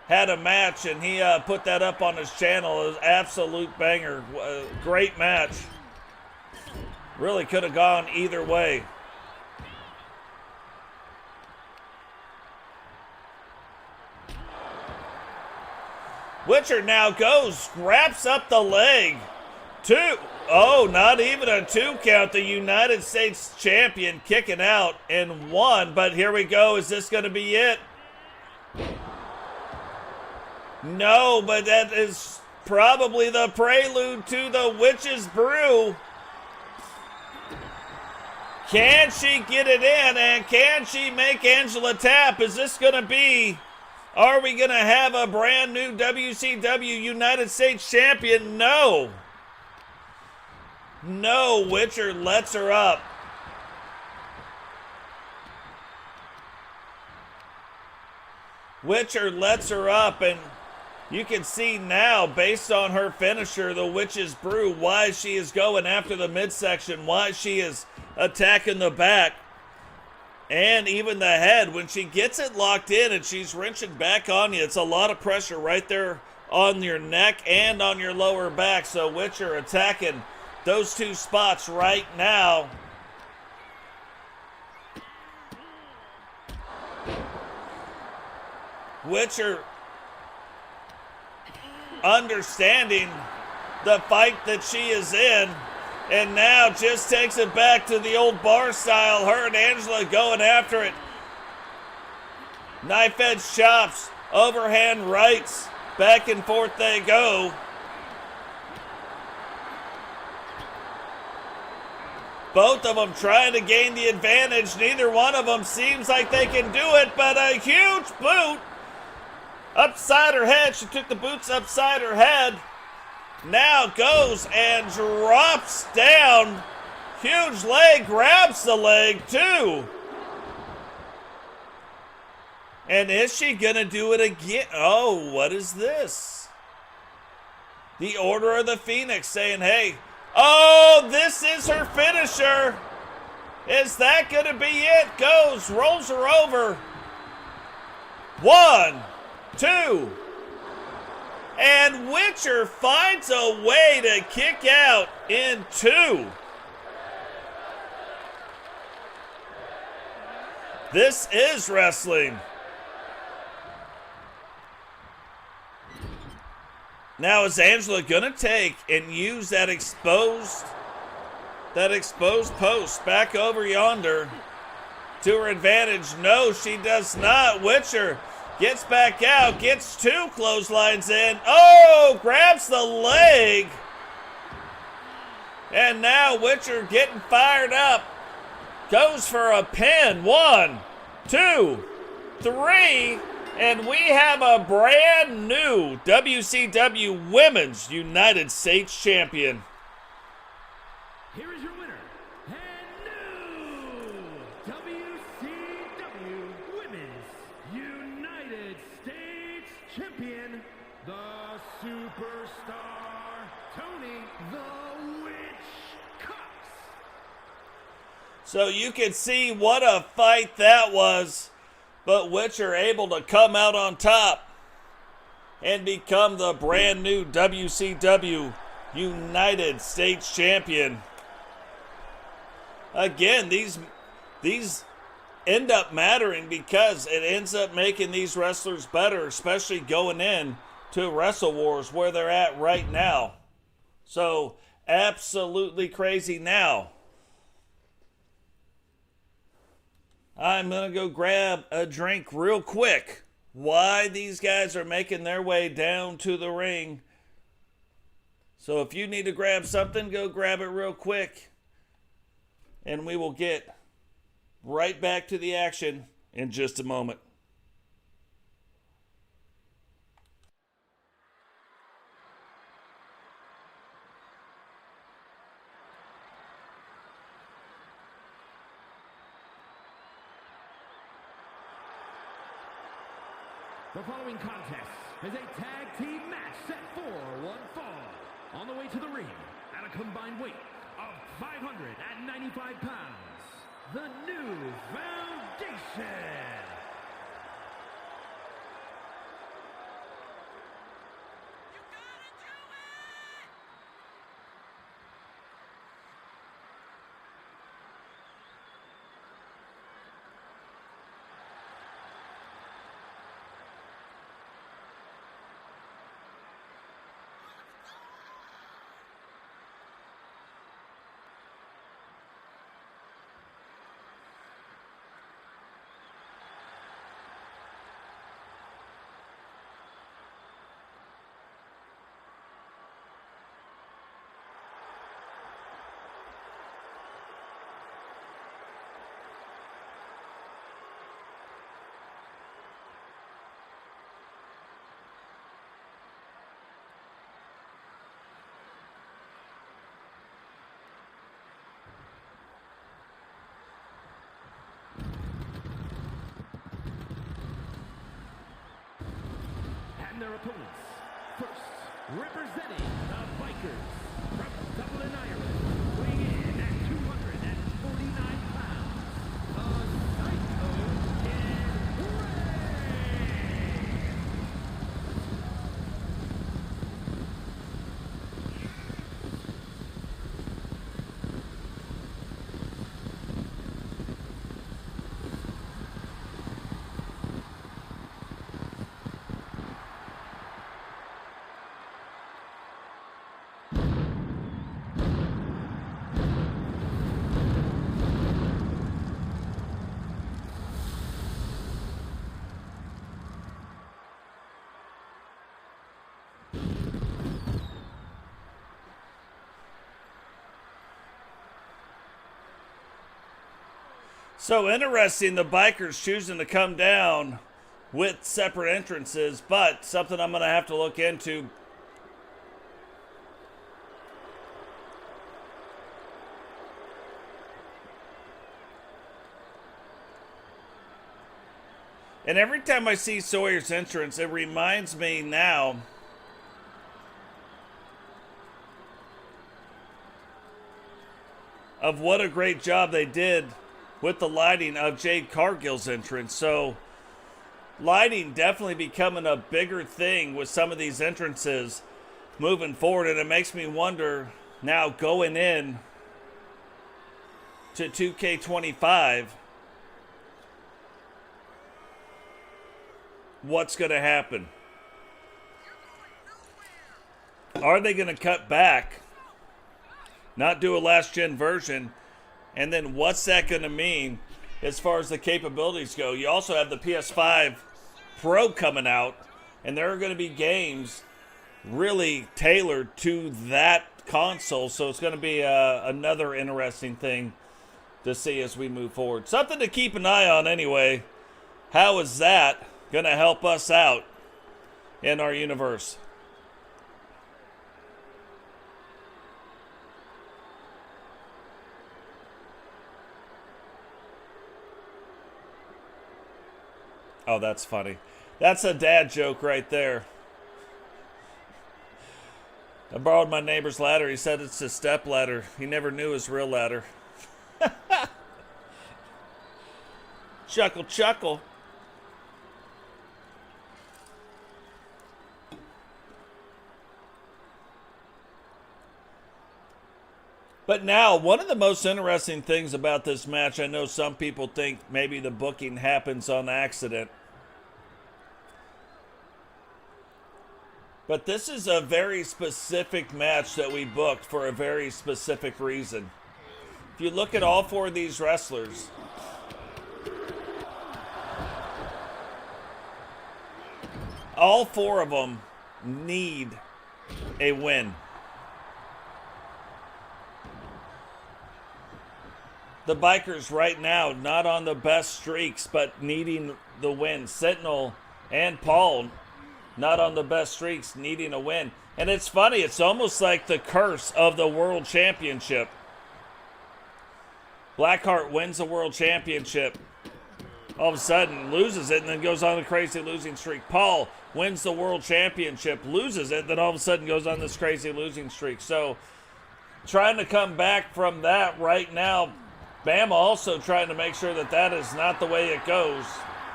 had a match, and he put that up on his channel. It was an absolute banger. Great match. Really could have gone either way. Witcher now goes, wraps up the leg. 2. Oh, not even a 2 count. The United States champion kicking out in 1. But here we go. Is this going to be it? No, but that is probably the prelude to the Witch's Brew. Can she get it in? And can she make Angela tap? Is this going to be... Are we going to have a brand new WCW United States champion? No. No, Witcher lets her up. Witcher lets her up, and you can see now, based on her finisher, the Witch's Brew, why she is going after the midsection, why she is attacking the back, and even the head. When she gets it locked in and she's wrenching back on you, it's a lot of pressure right there on your neck and on your lower back. So Witcher attacking those 2 spots right now. Witcher understanding the fight that she is in, and now just takes it back to the old bar style. Her and Angela going after it. Knife edge chops, overhand rights, back and forth they go. Both of them trying to gain the advantage. Neither one of them seems like they can do it, but a huge boot upside her head. She took the boots upside her head. Now goes and drops down. Huge leg, grabs the leg too. And is she gonna do it again? Oh, what is this? The Order of the Phoenix saying, hey, oh, this is her finisher. Is that gonna be it? Goes, rolls her over. 1, 2. And Witcher finds a way to kick out in 2. This is wrestling. Now is Angela gonna take and use that exposed post back over yonder to her advantage? No, she does not. Witcher gets back out, gets 2 clotheslines in. Oh, grabs the leg. And now Witcher getting fired up. Goes for a pin. 1, 2, 3. And we have a brand new WCW Women's United States Champion. Here is your winner, and new WCW Women's United States Champion, the Superstar, Tony the Witch Cox. So you can see what a fight that was. But Witcher able to come out on top and become the brand new WCW United States Champion. Again, these end up mattering because it ends up making these wrestlers better, especially going in to Wrestle Wars where they're at right now. So, absolutely crazy. Now, I'm going to go grab a drink real quick. Why these guys are making their way down to the ring. So if you need to grab something, go grab it real quick. And we will get right back to the action in just a moment. The following contest is a tag team match set for one fall. On the way to the ring, at a combined weight of 595 pounds, the New Foundation. opponents. First, representing the Bikers from Dublin, Ireland, weighing in at 249 pounds, the Psycho Kedri. So interesting, the Bikers choosing to come down with separate entrances, but something I'm going to have to look into. And every time I see Sawyer's entrance, it reminds me now of what a great job they did with the lighting of Jade Cargill's entrance. So lighting definitely becoming a bigger thing with some of these entrances moving forward. And it makes me wonder now going in to 2K25, what's going to happen? Are they going to cut back, not do a last gen version? And then what's that going to mean as far as the capabilities go? You also have the PS5 Pro coming out, and there are going to be games really tailored to that console. So it's going to be another interesting thing to see as we move forward. Something to keep an eye on anyway. How is that going to help us out in our universe? Oh, that's funny. That's a dad joke right there. I borrowed my neighbor's ladder. He said it's a step ladder. He never knew his real ladder. Chuckle, chuckle. But now, one of the most interesting things about this match, I know some people think maybe the booking happens on accident. But this is a very specific match that we booked for a very specific reason. If you look at all four of these wrestlers, all four of them need a win. The Bikers right now not on the best streaks, but needing the win. Sentinel and Paul not on the best streaks, needing a win. And it's funny, it's almost like the curse of the World Championship. Blackheart wins the World Championship. All of a sudden loses it and then goes on a crazy losing streak. Paul wins the World Championship, loses it, then all of a sudden goes on this crazy losing streak. So trying to come back from that right now. Bama also trying to make sure that that is not the way it goes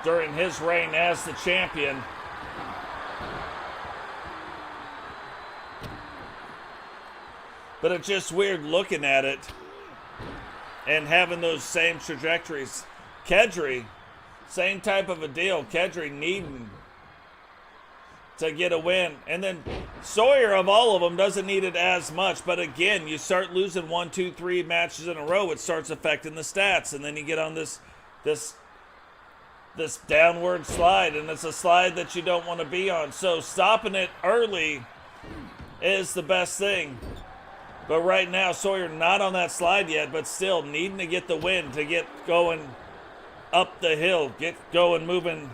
during his reign as the champion. But it's just weird looking at it and having those same trajectories. Kedri, same type of a deal. Kedri needing to get a win. And then Sawyer, of all of them, doesn't need it as much. But again, you start losing 1, 2, 3 matches in a row, it starts affecting the stats. And then you get on this downward slide, and it's a slide that you don't want to be on. So stopping it early is the best thing. But right now, Sawyer not on that slide yet, but still needing to get the win to get going up the hill, get going, moving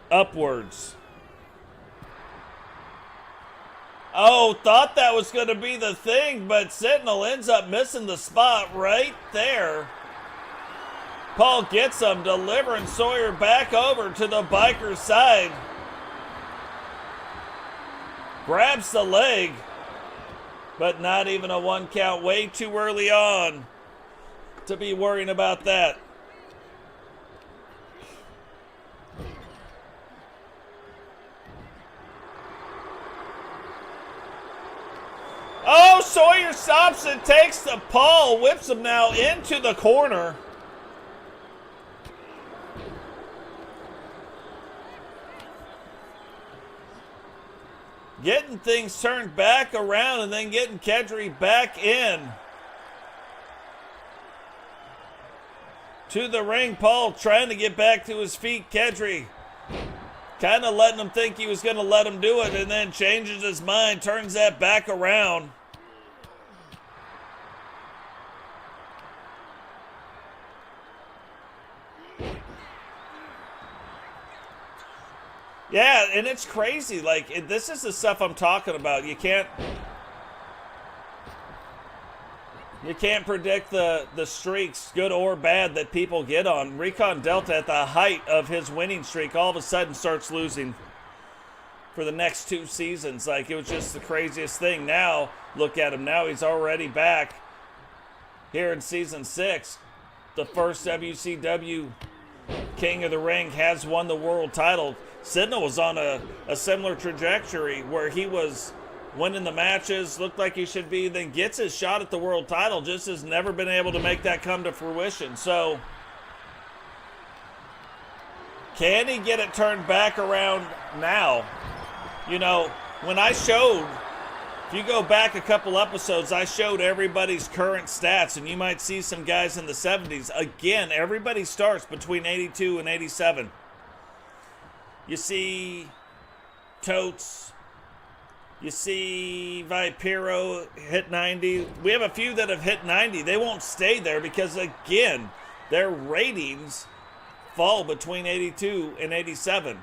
upwards. Oh, thought that was going to be the thing, but Sentinel ends up missing the spot right there. Paul gets him, delivering Sawyer back over to the Biker side. Grabs the leg, but not even a 1 count. Way too early on to be worrying about that. Oh, Sawyer stops and takes the pole, whips him now into the corner. Getting things turned back around and then getting Kedri back in to the ring. Paul trying to get back to his feet. Kedri kind of letting him think he was going to let him do it and then changes his mind, turns that back around. Yeah, and it's crazy. Like, this is the stuff I'm talking about. You can't predict the streaks, good or bad, that people get on. Recon Delta at the height of his winning streak all of a sudden starts losing for the next 2 seasons. Like, it was just the craziest thing. Now, look at him. Now he's already back here in season 6. The first WCW King of the Ring has won the world title. Sentinel was on a similar trajectory where he was winning the matches, looked like he should be, then gets his shot at the world title, just has never been able to make that come to fruition. So, can he get it turned back around now? You know, when I showed, if you go back a couple episodes, I showed everybody's current stats, and you might see some guys in the 70s. Again, everybody starts between 82 and 87. You see Totes. You see Vipiro hit 90. We have a few that have hit 90. They won't stay there because, again, their ratings fall between 82 and 87.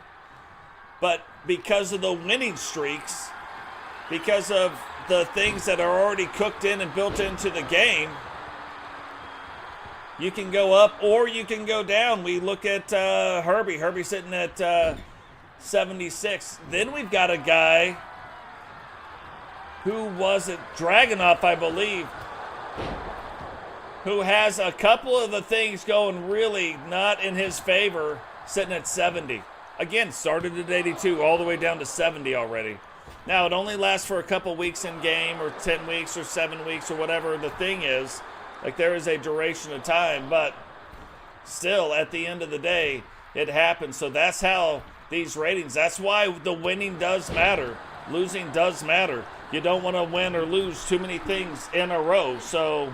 But because of the winning streaks, because of the things that are already cooked in and built into the game, you can go up or you can go down. We look at Herbie. Herbie's sitting at 76. Then we've got a guy who was at Dragunov, I believe, who has a couple of the things going really not in his favor, sitting at 70. Again, started at 82, all the way down to 70 already. Now, it only lasts for a couple weeks in game, or 10 weeks, or 7 weeks, or whatever the thing is. Like, there is a duration of time, but still, at the end of the day, it happens. So that's how these ratings, that's why the winning does matter. Losing does matter. You don't want to win or lose too many things in a row. So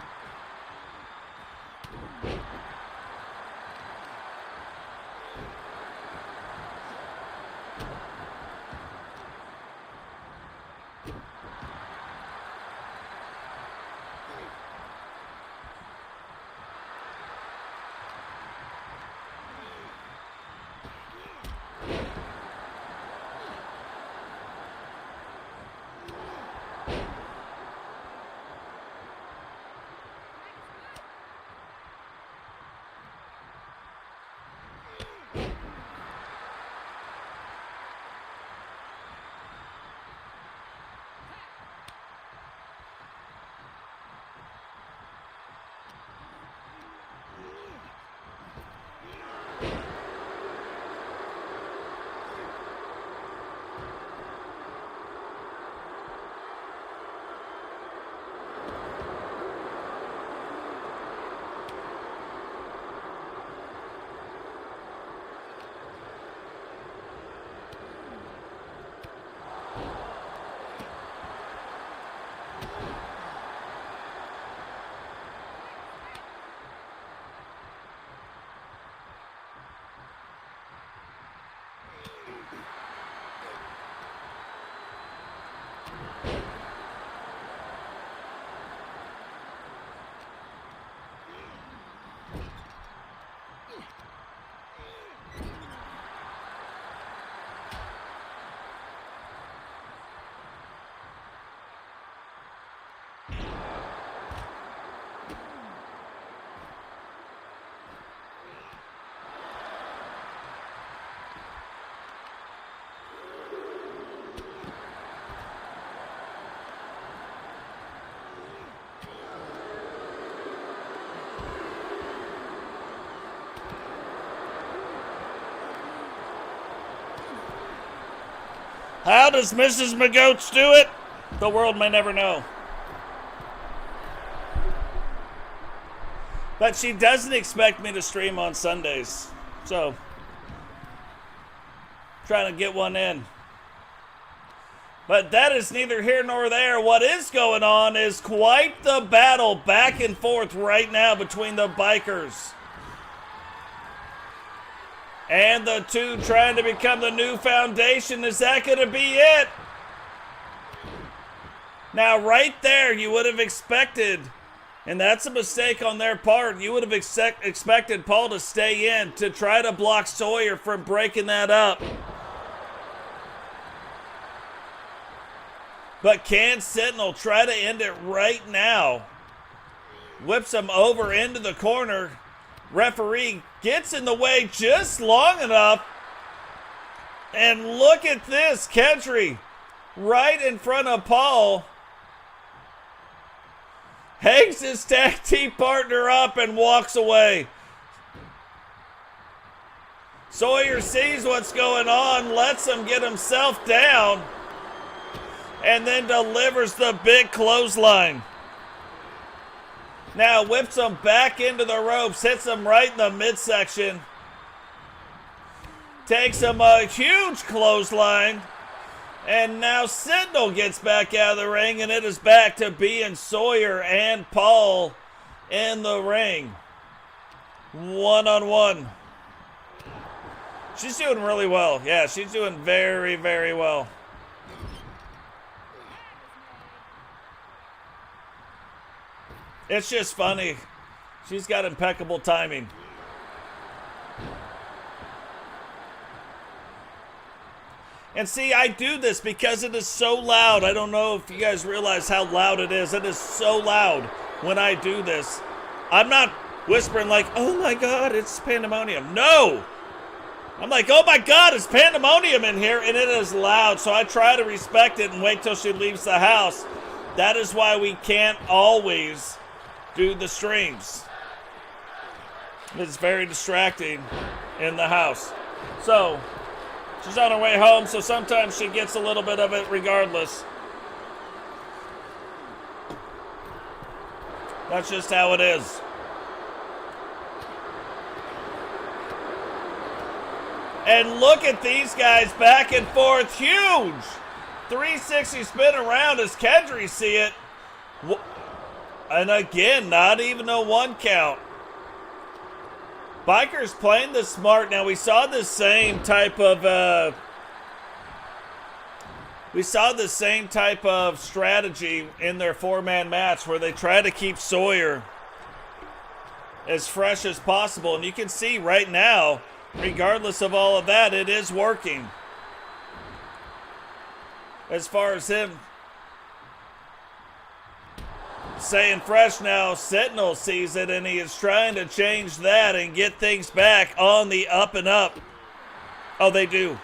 How does Mrs. McGoats do it? The world may never know. But she doesn't expect me to stream on Sundays. So, trying to get one in. But that is neither here nor there. What is going on is quite the battle back and forth right now between the bikers. And the two trying to become the new foundation. Is that going to be it? Now, right there, you would have expected, and that's a mistake on their part, you would have expected Paul to stay in to try to block Sawyer from breaking that up. But can Sentinel try to end it right now? Whips him over into the corner. Referee gets in the way just long enough. And look at this, Kedri right in front of Paul. Hangs his tag team partner up and walks away. Sawyer sees what's going on, lets him get himself down, and then delivers the big clothesline. Now whips him back into the ropes, hits him right in the midsection. Takes him a huge clothesline. And now Sentinel gets back out of the ring, and it is back to being Sawyer and Paul in the ring. One-on-one. She's doing really well. Yeah, she's doing very, very well. It's just funny. She's got impeccable timing. And see, I do this because it is so loud. I don't know if you guys realize how loud it is. It is so loud when I do this. I'm not whispering like, oh my God, it's pandemonium. No! I'm like, oh my God, it's pandemonium in here, and it is loud. So I try to respect it and wait till she leaves the house. That is why we can't always do the streams. It's very distracting in the house. So, she's on her way home, so sometimes she gets a little bit of it regardless. That's just how it is. And look at these guys back and forth. Huge 360 spin around as Kedri see it. And again, not even a 1 count. Bikers playing this smart. Now we saw the same type of strategy in their 4-man match where they try to keep Sawyer as fresh as possible. And you can see right now, regardless of all of that, it is working. As far as him staying fresh now, Sentinel sees it, and he is trying to change that and get things back on the up and up. Oh, they do,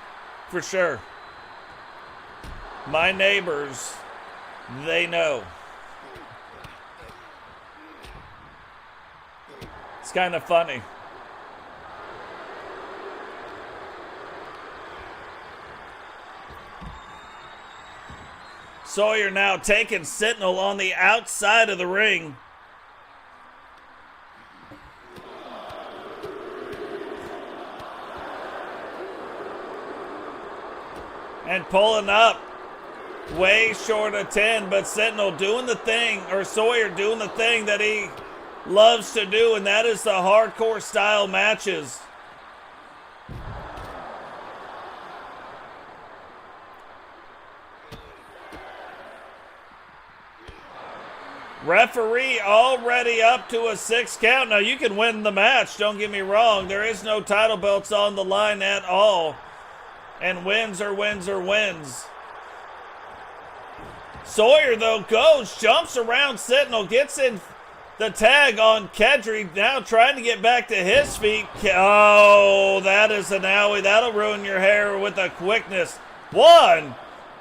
for sure. My neighbors, they know. It's kind of funny. Sawyer now taking Sentinel on the outside of the ring. And pulling up. Way short of 10, but Sentinel doing the thing, or Sawyer doing the thing that he loves to do, and that is the hardcore style matches. Referee already up to a 6 count. Now you can win the match, don't get me wrong. There is no title belts on the line at all. And wins are wins are wins. Sawyer though goes, jumps around Sentinel, gets in the tag on Kedri, now trying to get back to his feet. Oh, that is an owie. That'll ruin your hair with a quickness. 1,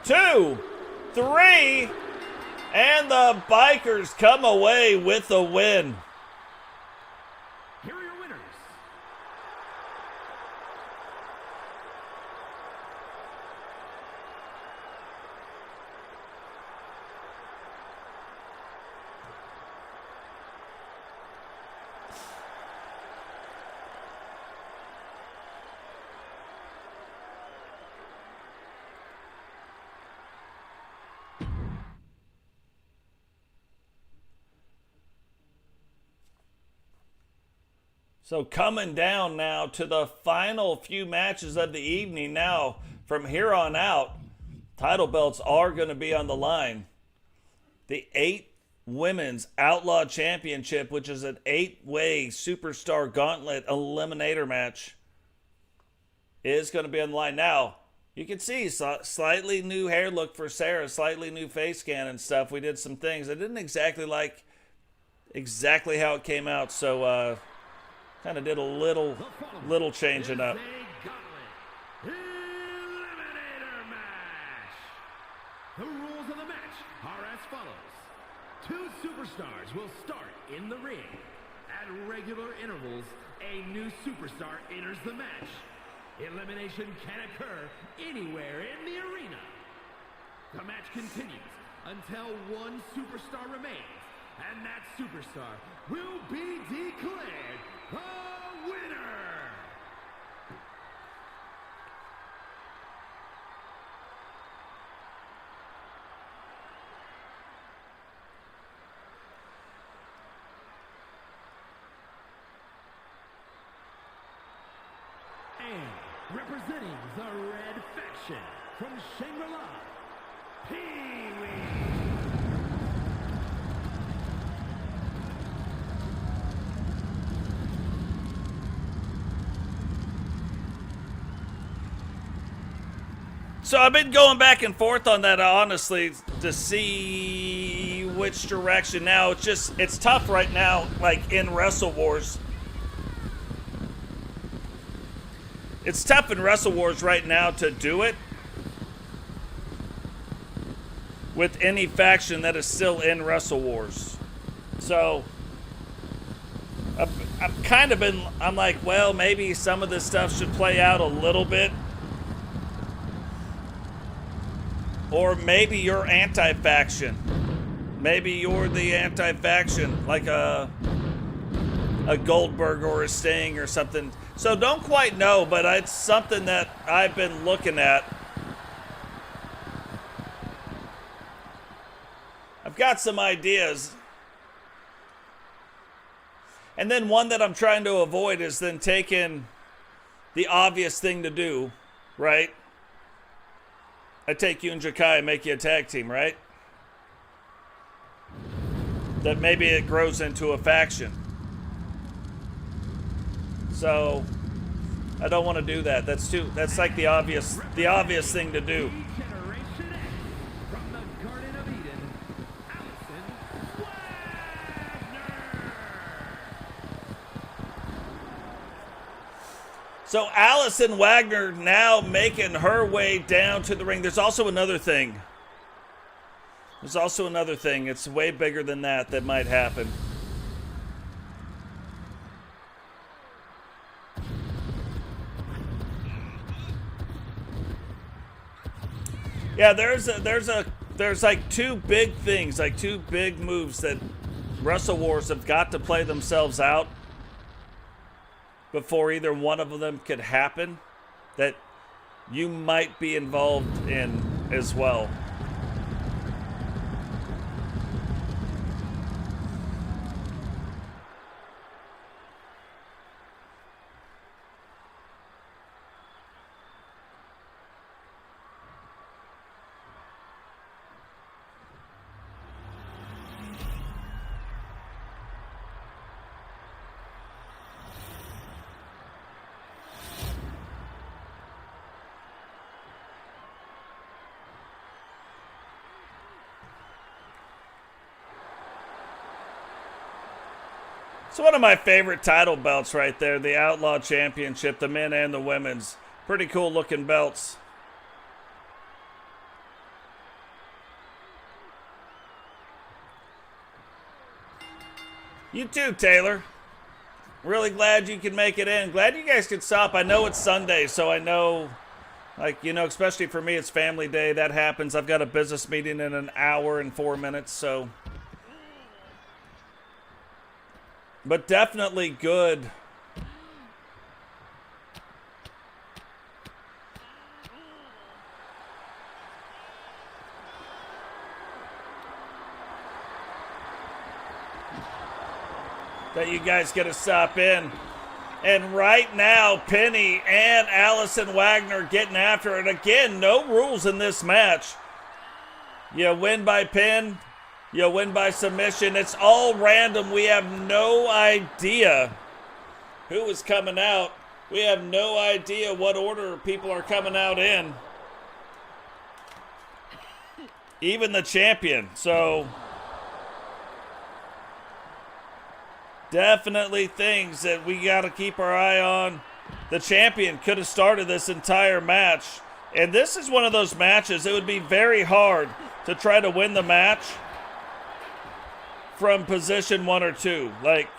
2, 3. And the Bikers come away with the win. Here are your winners. So coming down now to the final few matches of the evening. Now, from here on out, title belts are going to be on the line. The 8 Women's Outlaw Championship, which is an 8-way Superstar Gauntlet Eliminator match, is going to be on the line. Now, you can see slightly new hair look for Sarah, slightly new face scan and stuff. We did some things. I didn't exactly like how it came out, so kind of did a little changing up. Eliminator match. The rules of the match are as follows. 2 superstars will start in the ring. At regular intervals, a new superstar enters the match. Elimination can occur anywhere in the arena. The match continues until 1 superstar remains, and that superstar will be declared the winner. And representing the red faction from Shangri-La, Pee-wee. So I've been going back and forth on that, honestly, to see which direction. Now, it's tough right now, like in Wrestle Wars. It's tough in Wrestle Wars right now to do it with any faction that is still in Wrestle Wars. So I've kind of been, I'm like, well, maybe some of this stuff should play out a little bit. Or maybe you're anti-faction. Maybe you're the anti-faction, like a Goldberg or a Sting or something. So don't quite know, but it's something that I've been looking at. I've got some ideas. And then one that I'm trying to avoid is then taking the obvious thing to do, right? I take you and Jakai and make you a tag team, right? That maybe it grows into a faction. So I don't want to do that. That's like the obvious thing to do. Generation X from the Garden of Eden, Allison Wagner. So Allison Wagner now making her way down to the ring. There's also another thing. It's way bigger than that might happen. Yeah, there's like 2 big things, like 2 big moves that Wrestle Wars have got to play themselves out before either one of them could happen, that you might be involved in as well. It's one of my favorite title belts right there, the Outlaw Championship, the men and the women's. Pretty cool looking belts. You too, Taylor. Really glad you could make it in. Glad you guys could stop. I know it's Sunday, so I know, like, you know, especially for me, it's family day. That happens. I've got a business meeting in an hour and 4 minutes, so. But definitely good. That you guys get to stop in. And right now, Penny and Allison Wagner getting after it. Again, no rules in this match. You win by pin, you win by submission. It's all random. We have no idea who is coming out. We have no idea what order people are coming out in. Even the champion. So definitely things that we got to keep our eye on. The champion could have started this entire match. And this is one of those matches, it would be very hard to try to win the match from position 1 or 2. Like,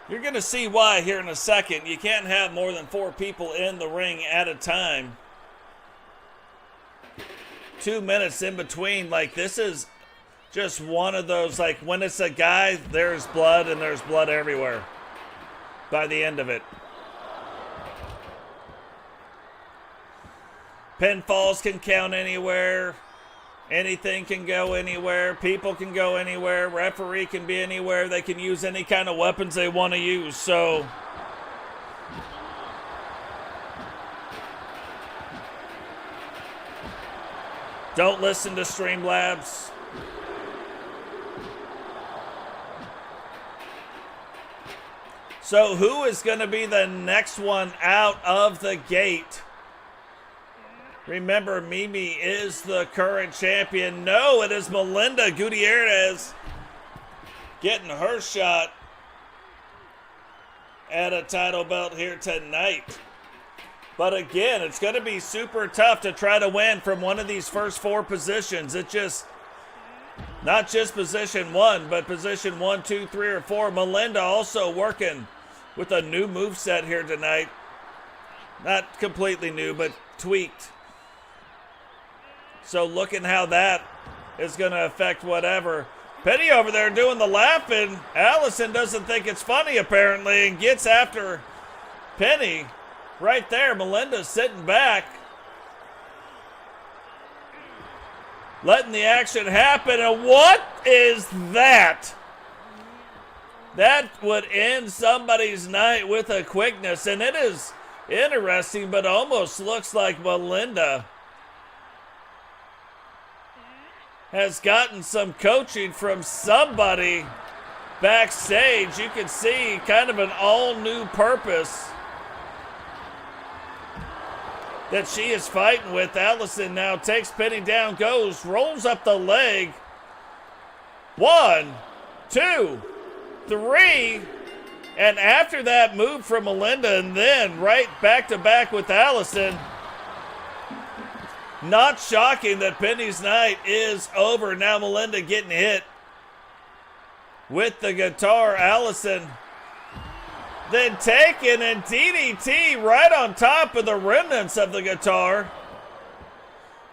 you're going to see why here in a second. You can't have more than 4 people in the ring at a time. 2 minutes in between. Like, this is just one of those, like, when it's a guy, there's blood and there's blood everywhere by the end of it. Pinfalls can count anywhere. Anything can go anywhere. People can go anywhere. Referee can be anywhere. They can use any kind of weapons they want to use. So don't listen to Streamlabs. So who is going to be the next one out of the gate? Remember, Mimi is the current champion. No, it is Melinda Gutierrez getting her shot at a title belt here tonight. But again, it's going to be super tough to try to win from one of these first 4 positions. It just, not just position 1, but position 1, 2, 3, or 4. Melinda also working with a new moveset here tonight. Not completely new, but tweaked. So looking how that is going to affect whatever. Penny over there doing the laughing. Allison doesn't think it's funny apparently and gets after Penny. Right there, Melinda's sitting back. Letting the action happen. And what is that? That would end somebody's night with a quickness. And it is interesting, but almost looks like Melinda has gotten some coaching from somebody backstage. You can see kind of an all-new purpose that she is fighting with. Allison now takes Penny down, goes, rolls up the leg. 1, 2, 3. And after that move from Melinda and then right back to back with Allison, not shocking that Penny's night is over. Now Melinda getting hit with the guitar. Allison then taken and DDT right on top of the remnants of the guitar.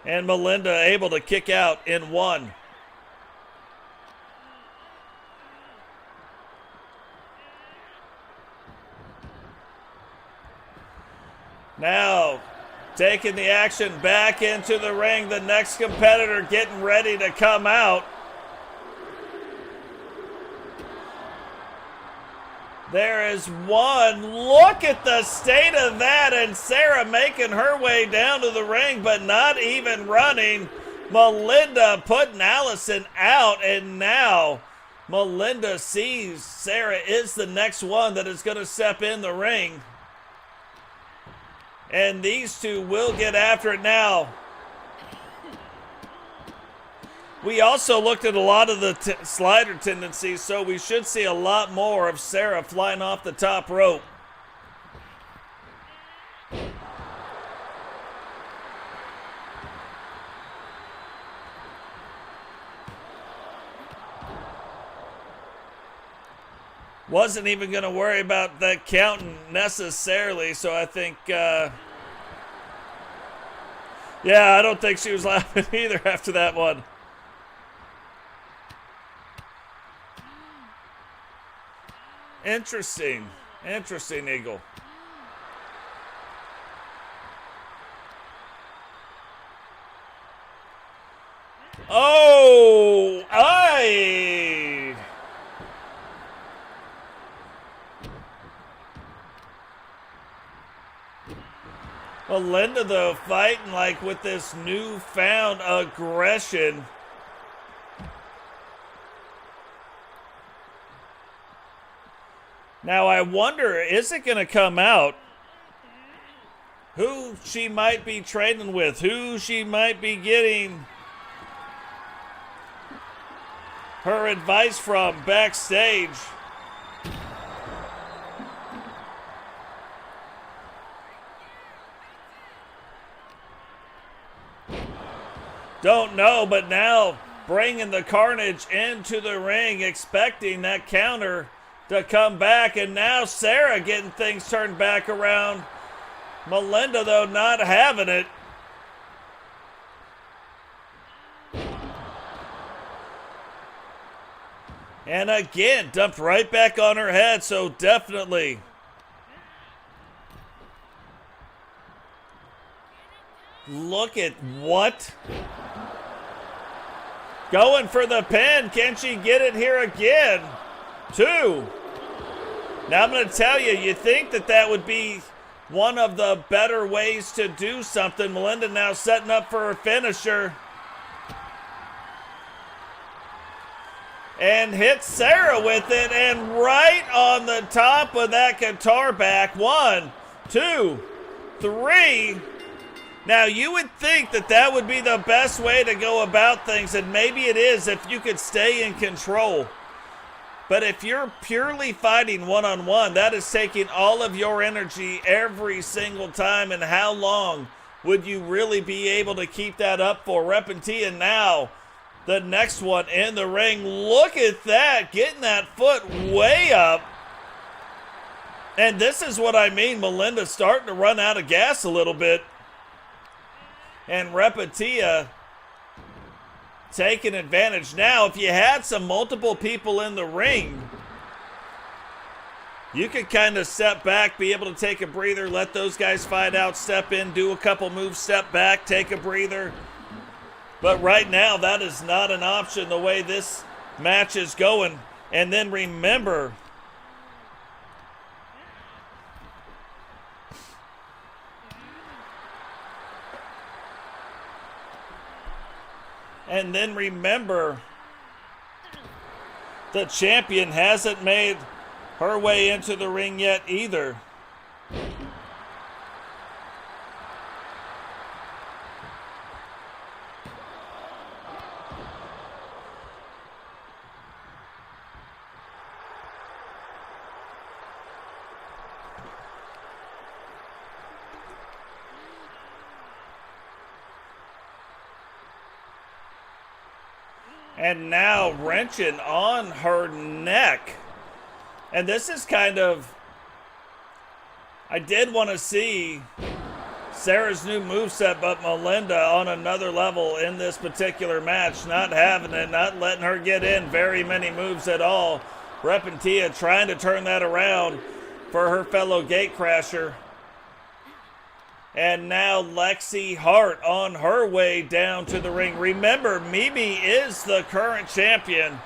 And Melinda able to kick out in 1. Now taking the action back into the ring. The next competitor getting ready to come out. There is one. Look at the state of that. And Sarah making her way down to the ring, but not even running. Melinda putting Allison out. And now Melinda sees Sarah is the next one that is going to step in the ring. And these two will get after it now. We also looked at a lot of the slider tendencies, so we should see a lot more of Sarah flying off the top rope. Wasn't even going to worry about that counting necessarily, so I think, yeah, I don't think she was laughing either after that one. Interesting. Interesting, Eagle. Oh, Melinda, though, fighting like with this newfound aggression. Now, I wonder, is it going to come out who she might be training with, who she might be getting her advice from backstage? Don't know, but now bringing the Carnage into the ring, expecting that counter to come back, and now Sarah getting things turned back around. Melinda, though, not having it. And again, dumped right back on her head, so definitely. Look at what? Going for the pin. Can she get it here again? 2. Now I'm going to tell you, you think that would be one of the better ways to do something. Melinda now setting up for her finisher. And hits Sarah with it, and right on the top of that guitar back. 1, 2, 3. Now, you would think that would be the best way to go about things, and maybe it is if you could stay in control. But if you're purely fighting one-on-one, that is taking all of your energy every single time, and how long would you really be able to keep that up for? Repentia now, the next one in the ring. Look at that, getting that foot way up. And this is what I mean, Melinda's starting to run out of gas a little bit. And Repentia taking advantage. Now, if you had some multiple people in the ring, you could kind of step back, be able to take a breather, let those guys fight out, step in, do a couple moves, step back, take a breather. But right now, that is not an option the way this match is going. And then remember, the champion hasn't made her way into the ring yet either. And now wrenching on her neck. And this is kind of, I did want to see Sarah's new moveset, but Melinda on another level in this particular match. Not having it, not letting her get in very many moves at all. Repentia trying to turn that around for her fellow gatecrasher. And now Lexi Hart on her way down to the ring. Remember, Mimi is the current champion,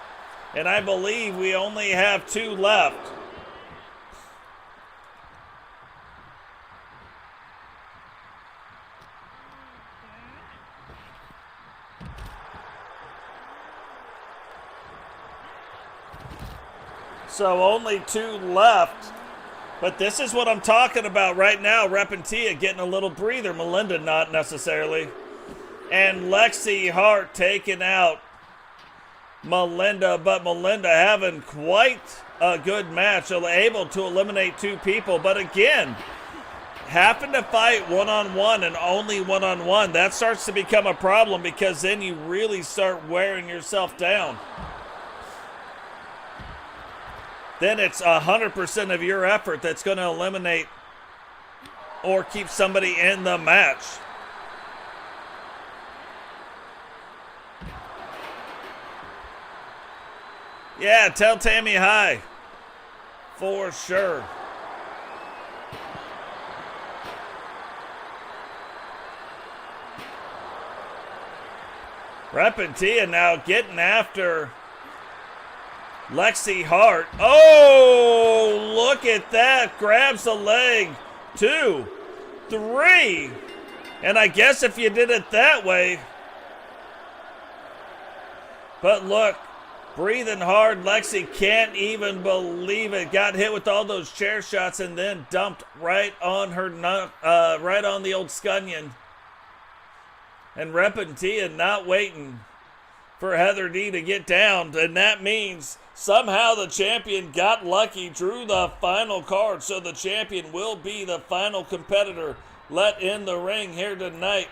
and I believe we only have 2 left. So only 2 left. But this is what I'm talking about right now. Repentia getting a little breather. Melinda not necessarily. And Lexi Hart taking out Melinda. But Melinda having quite a good match. Able to eliminate 2 people. But again, having to fight one-on-one and only one-on-one, that starts to become a problem, because then you really start wearing yourself down. Then it's 100% of your effort that's going to eliminate or keep somebody in the match. Yeah, tell Tammy hi. For sure. Repentia now getting after Lexi Hart. Oh, look at that. Grabs the leg. 2. 3. And I guess if you did it that way. But look, breathing hard. Lexi can't even believe it. Got hit with all those chair shots and then dumped right on her, right on the old scunion. And Repentia not waiting for Heather D to get down. And that means somehow the champion got lucky, drew the final card. So the champion will be the final competitor let in the ring here tonight,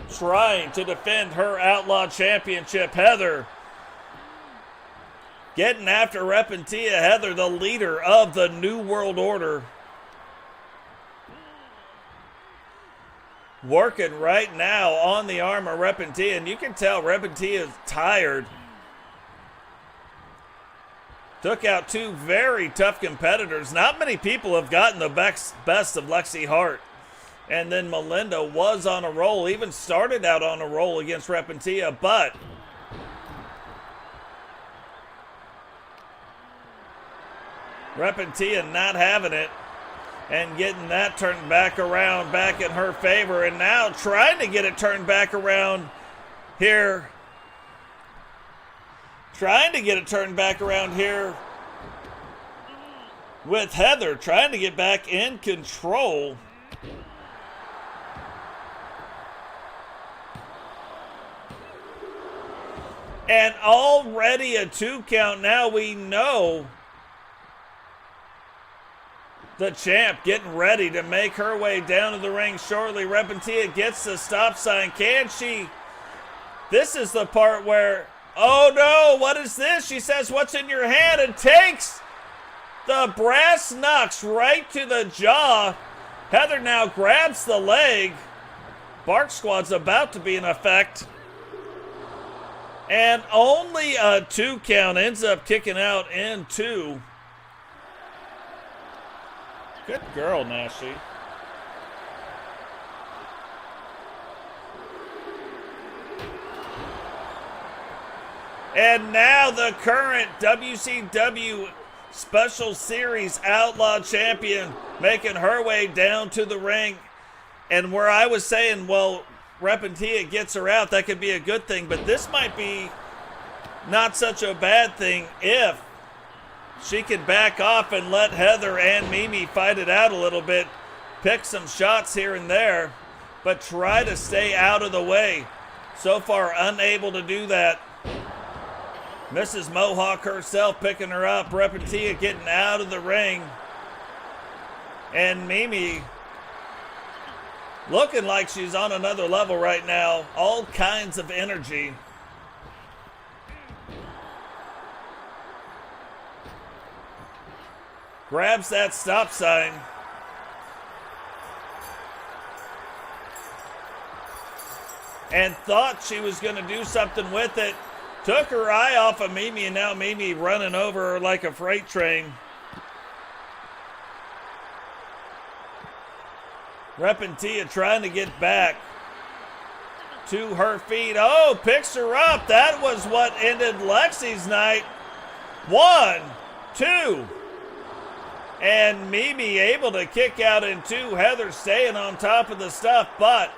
trying to defend her Outlaw Championship. Heather getting after Repentia. Heather, the leader of the New World Order, working right now on the arm of Repentia, and you can tell Repentia is tired. Took out 2 very tough competitors. Not many people have gotten the best of Lexi Hart. And then Melinda was on a roll, even started out on a roll against Repentia, but Repentia not having it and getting that turned back around, back in her favor, and now trying to get it turned back around here. Trying to get it turned back around here with Heather, trying to get back in control. And already a 2 count. Now we know the champ getting ready to make her way down to the ring shortly. Repentia gets the stop sign. Can she? This is the part where, oh no, what is this? She says, what's in your hand? And takes the brass knucks right to the jaw. Heather now grabs the leg. Bark Squad's about to be in effect. And only a 2 count, ends up kicking out in 2. Good girl, Nashi. And now the current WCW Special Series Outlaw Champion making her way down to the ring. And where I was saying, well, Repentia gets her out, that could be a good thing, but this might be not such a bad thing if she could back off and let Heather and Mimi fight it out a little bit, pick some shots here and there, but try to stay out of the way. So far, unable to do that. Mrs. Mohawk herself picking her up, Repentia getting out of the ring, and Mimi looking like she's on another level right now. All kinds of energy. Grabs that stop sign. And thought she was going to do something with it. Took her eye off of Mimi, and now Mimi running over her like a freight train. Repentia trying to get back to her feet. Oh, picks her up. That was what ended Lexi's night. 1, 2. And Mimi able to kick out in 2. Heather staying on top of the stuff, but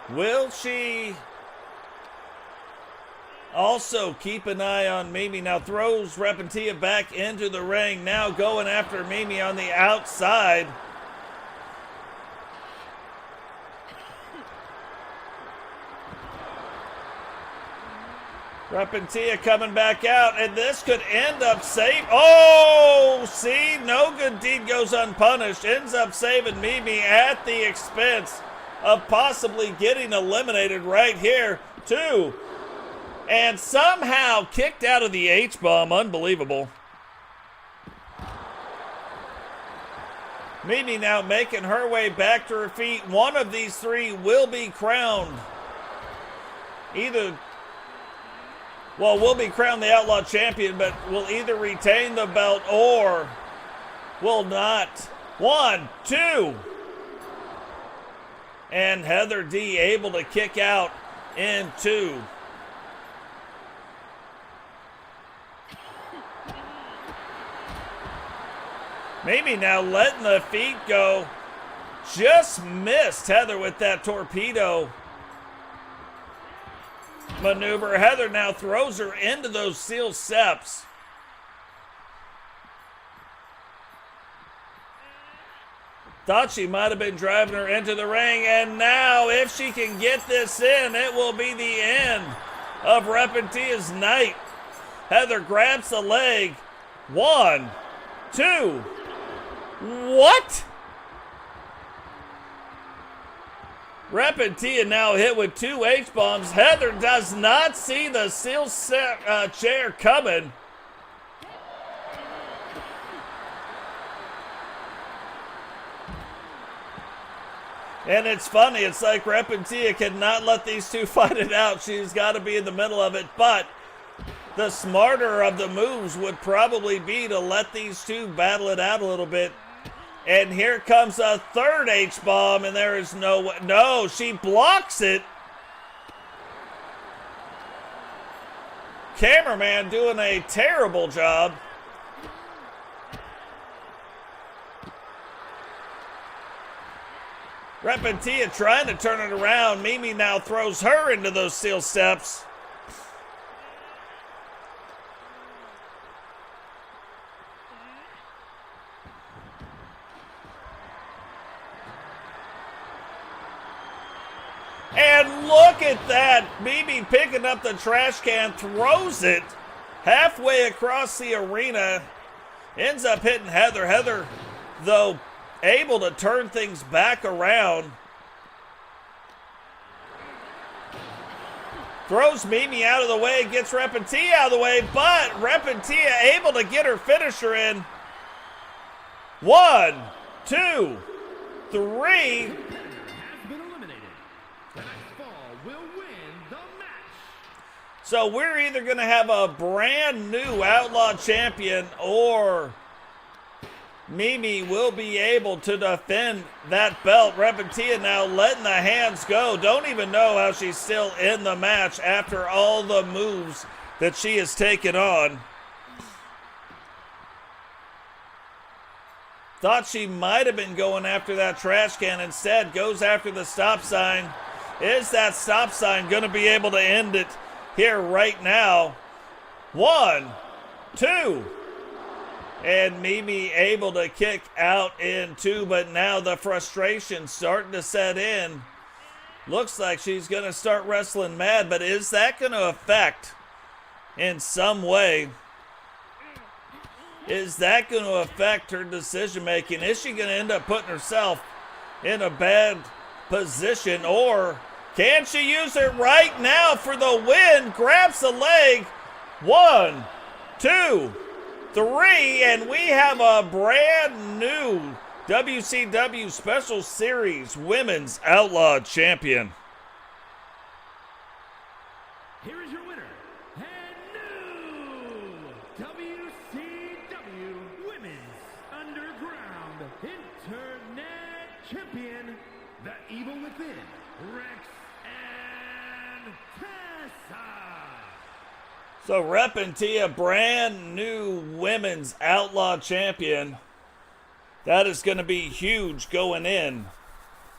will she also keep an eye on Mimi? Now throws Repentia back into the ring. Now going after Mimi on the outside. Repentia coming back out, and this could end up saving. Oh, see, no good deed goes unpunished. Ends up saving Mimi at the expense of possibly getting eliminated right here, too. And somehow kicked out of the H-bomb. Unbelievable. Mimi now making her way back to her feet. One of these 3 will be crowned. Will be crowned the Outlaw Champion, but will either retain the belt or will not. 1, 2. And Heather D able to kick out in 2. Mimi now letting the feet go. Just missed Heather with that torpedo maneuver. Heather now throws her into those steel steps. Thought she might have been driving her into the ring, and now if she can get this in, it will be the end of Repentia's night. Heather grabs the leg. 1, 2. What? Repentia now hit with 2 H-bombs. Heather does not see the steel chair coming. And it's funny, it's like Repentia cannot let these two fight it out. She's got to be in the middle of it, but the smarter of the moves would probably be to let these two battle it out a little bit. And here comes a third H-bomb, and there is no way. No, she blocks it. Cameraman doing a terrible job. Repentia trying to turn it around. Mimi now throws her into those steel steps. And look at that. Mimi picking up the trash can, throws it halfway across the arena. Ends up hitting Heather. Heather, though, able to turn things back around. Throws Mimi out of the way, gets Repentia out of the way, but Repentia able to get her finisher in. 1, 2, 3. So we're either going to have a brand new Outlaw champion, or Mimi will be able to defend that belt. Repentia now letting the hands go. Don't even know how she's still in the match after all the moves that she has taken on. Thought she might have been going after that trash can. Instead, goes after the stop sign. Is that stop sign going to be able to end it here right now? 1, 2. And Mimi able to kick out in 2, but now the frustration starting to set in. Looks like she's going to start wrestling mad, but is that going to affect in some way? Is that going to affect her decision making? Is she going to end up putting herself in a bad position, or can she use it right now for the win? Grabs the leg. 1, 2, 3, and we have a brand new WCW Special Series Women's Outlaw Champion. Here is your winner, and new WCW Women's Underground Internet Champion, the Evil Within, Rex and Tessa. So Repentia, brand new Women's Outlaw Champion. That is going to be huge going in.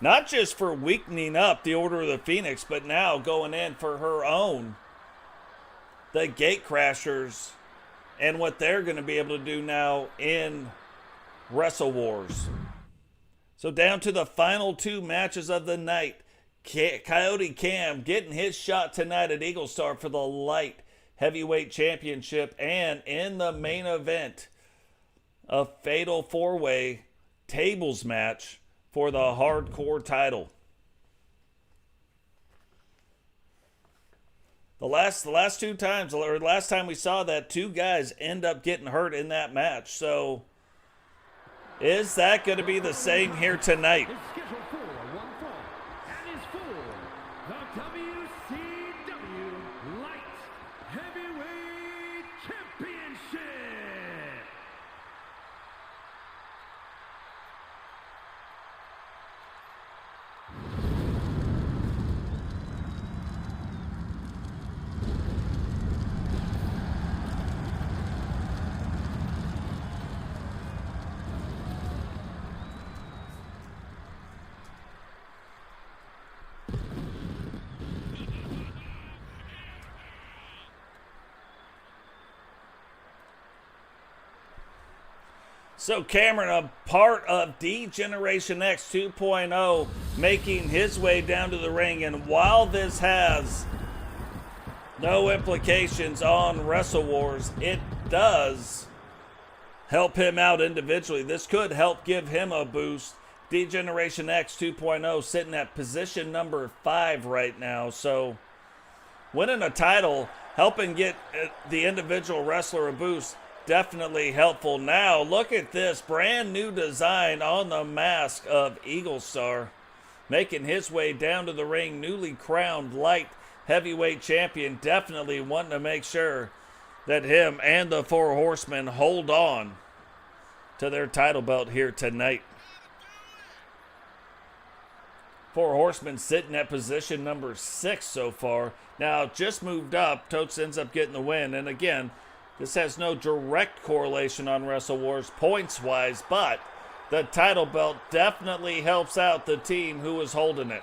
Not just for weakening up the Order of the Phoenix, but now going in for her own. The Gatecrashers and what they're going to be able to do now in Wrestle Wars. So down to the final 2 matches of the night. Coyote Cam getting his shot tonight at Eagle Star for the light heavyweight championship, and in the main event, a fatal 4-way tables match for the hardcore title. The last 2 times, or last time we saw that, 2 guys end up getting hurt in that match. So is that going to be the same here tonight? It's scheduled for one fall, and is for the WCW Light Heavyweight Championship. So Cameron, a part of D-Generation X 2.0, making his way down to the ring. And while this has no implications on Wrestle Wars, it does help him out individually. This could help give him a boost. D-Generation X 2.0 sitting at position number 5 right now. So winning a title, helping get the individual wrestler a boost, definitely helpful. Now, look at this brand new design on the mask of Eagle Star, making his way down to the ring, newly crowned light heavyweight champion. Definitely wanting to make sure that him and the Four Horsemen hold on to their title belt here tonight. Four Horsemen sitting at position number 6 so far. Now, just moved up. Totes ends up getting the win. And again, this has no direct correlation on Wrestle Wars points-wise, but the title belt definitely helps out the team who is holding it.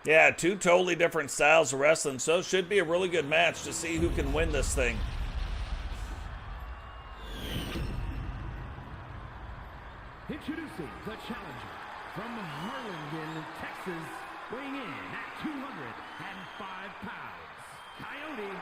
Yeah, 2 totally different styles of wrestling, so it should be a really good match to see who can win this thing. Introducing the challenger from Harlingen, Texas, weighing in at 205 pounds, Coyote.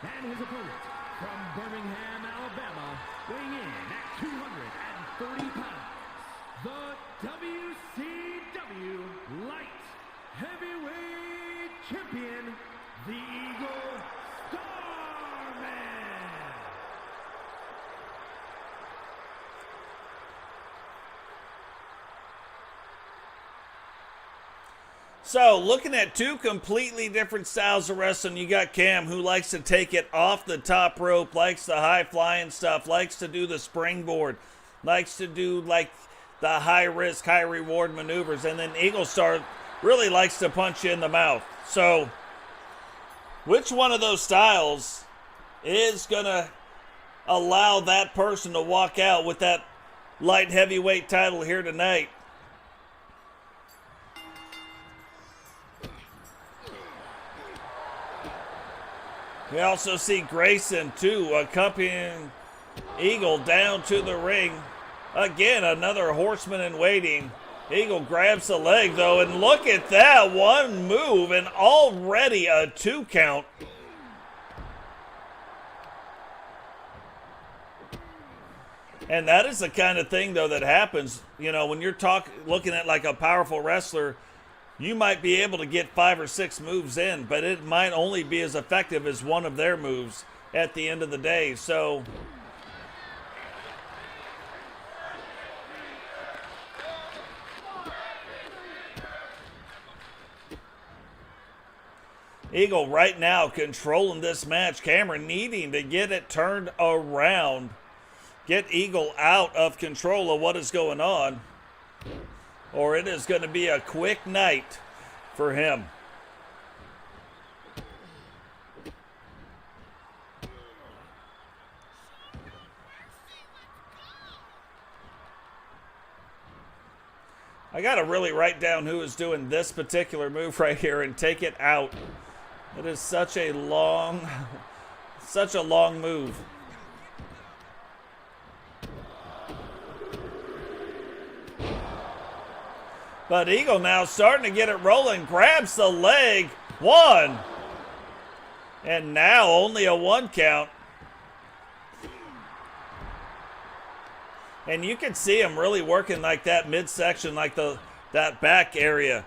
And his opponent from Birmingham, Alabama, weighing in at 230 pounds, the WCW Light Heavyweight Champion, the Eagle Starman. So, looking at 2 completely different styles of wrestling, you got Cam, who likes to take it off the top rope, likes the high-flying stuff, likes to do the springboard, likes to do, like, the high-risk, high-reward maneuvers, and then Eagle Star really likes to punch you in the mouth. So, which one of those styles is going to allow that person to walk out with that light heavyweight title here tonight? We also see Grayson, too, accompanying Eagle down to the ring. Again, another horseman in waiting. Eagle grabs the leg, though, and look at that. One move and already a 2 count. And that is the kind of thing, though, that happens. You know, when you're looking at like a powerful wrestler, you might be able to get 5 or 6 moves in, but it might only be as effective as one of their moves at the end of the day. So Eagle right now controlling this match. Cameron needing to get it turned around. Get Eagle out of control of what is going on, or it is going to be a quick night for him. I got to really write down who is doing this particular move right here and take it out. It is such a long move. But Eagle now starting to get it rolling, grabs the leg, 1. And now only a 1 count. And you can see him really working like that midsection, like that back area.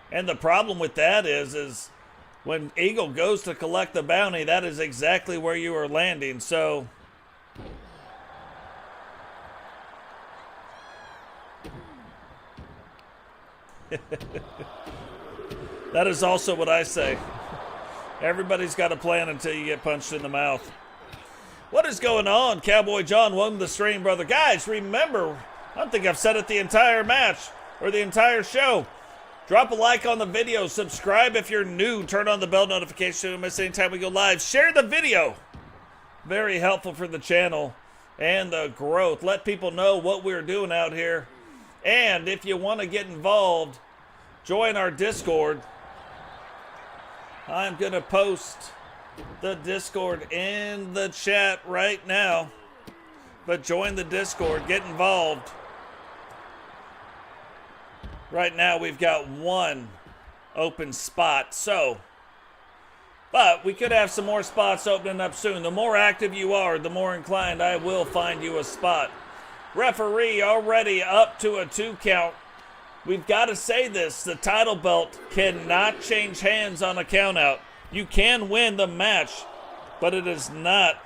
And the problem with that is when Eagle goes to collect the bounty, that is exactly where you are landing. So that is also what I say. Everybody's got a plan until you get punched in the mouth. What is going on? Cowboy John, welcome to the stream, brother. Guys, remember, I don't think I've said it the entire match or the entire show. Drop a like on the video. Subscribe if you're new. Turn on the bell notification so you don't miss any time we go live. Share the video. Very helpful for the channel and the growth. Let people know what we're doing out here. And if you want to get involved, join our Discord. I'm going to post the Discord in the chat right now. But join the Discord. Get involved. Right now we've got one open spot. But we could have some more spots opening up soon. The more active you are, the more inclined I will find you a spot. Referee already up to a 2 count. We've got to say this. The title belt cannot change hands on a count out. You can win the match, but it is not.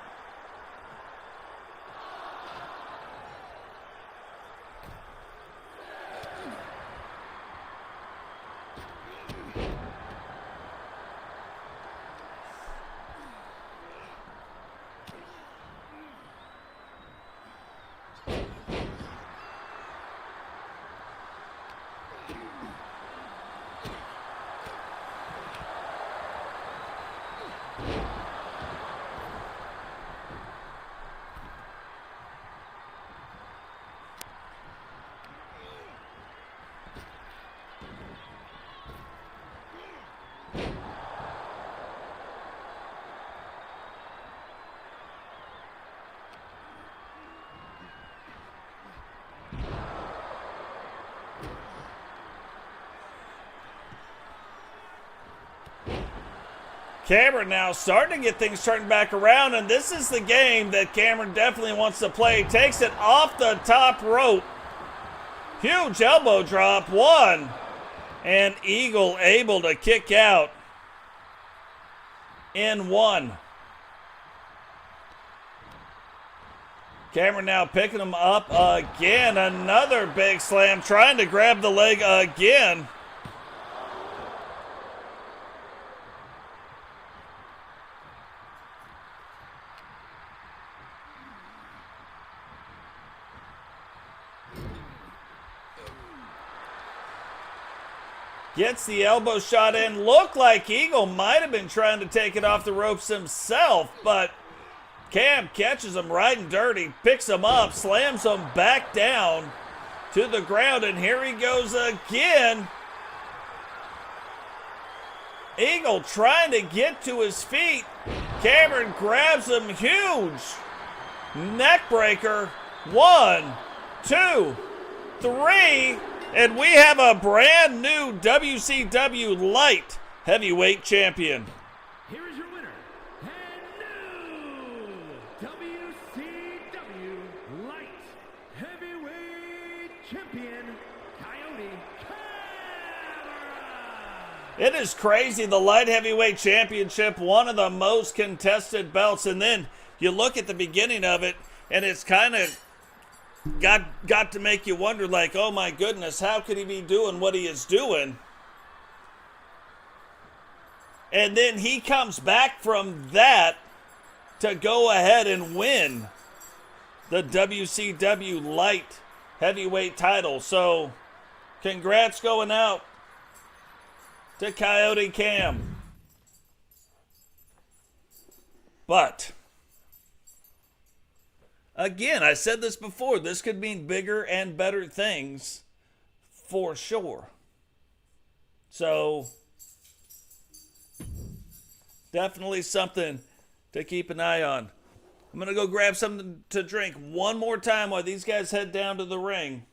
Cameron now starting to get things turned back around, and this is the game that Cameron definitely wants to play. Takes it off the top rope. Huge elbow drop. One. And Eagle able to kick out in one. Cameron now picking him up again. Another big slam, trying to grab the leg again. Gets the elbow shot in. Looked like Eagle might have been trying to take it off the ropes himself, but Cam catches him right and dirty, picks him up, slams him back down to the ground, and here he goes again. Eagle trying to get to his feet. Cameron grabs him. Huge neck breaker. 1, 2, 3. And we have a brand new WCW Light Heavyweight Champion. Here is your winner, and new WCW Light Heavyweight Champion, Coyote. It is crazy. The Light Heavyweight Championship, one of the most contested belts. And then you look at the beginning of it, and it's kind of got to make you wonder, like, oh my goodness, how could he be doing what he is doing? And then he comes back from that to go ahead and win the WCW Light Heavyweight title. So congrats going out to Coyote Cam. But again, I said this before, this could mean bigger and better things for sure. So, definitely something to keep an eye on. I'm going to go grab something to drink one more time while these guys head down to the ring.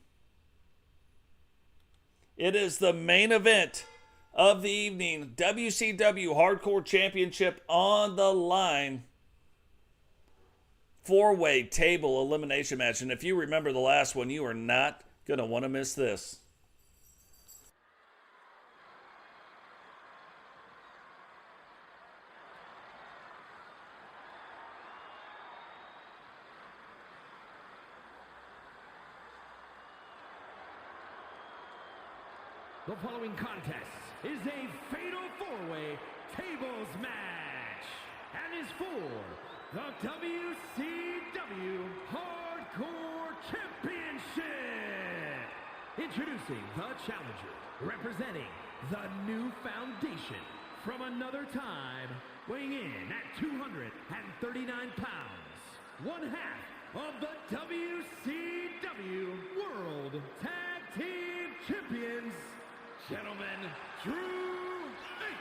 It is the main event of the evening. WCW Hardcore Championship on the line. 4-way table elimination match. And if you remember the last one, you are not going to want to miss this. The following contest is a fatal 4-way tables match and is for the WCW Hardcore Championship. Introducing the challenger, representing the new foundation from another time, weighing in at 239 pounds, one half of the WCW World Tag Team Champions, gentlemen, Drew H.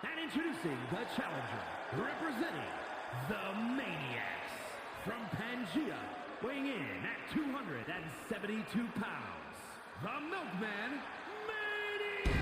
And introducing the challenger, representing the Maniacs, from Pangea, weighing in at 272 pounds, the Milkman, Maniac!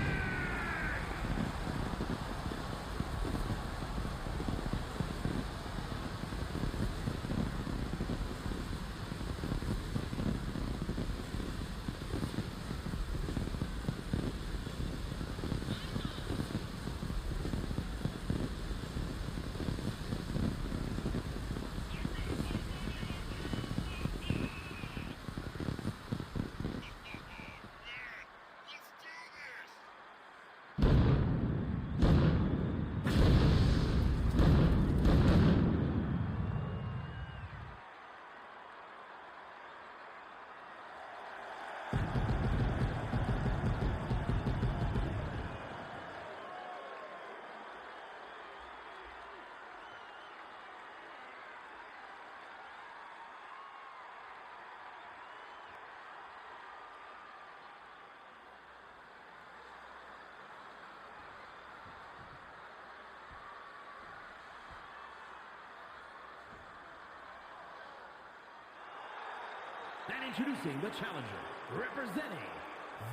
And introducing the challenger, representing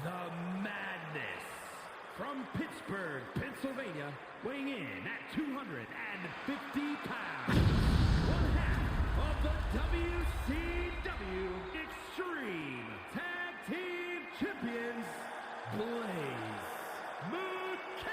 the Madness, from Pittsburgh, Pennsylvania, weighing in at 250 pounds, one half of the WCW Extreme Tag Team Champions, Blaise McKay.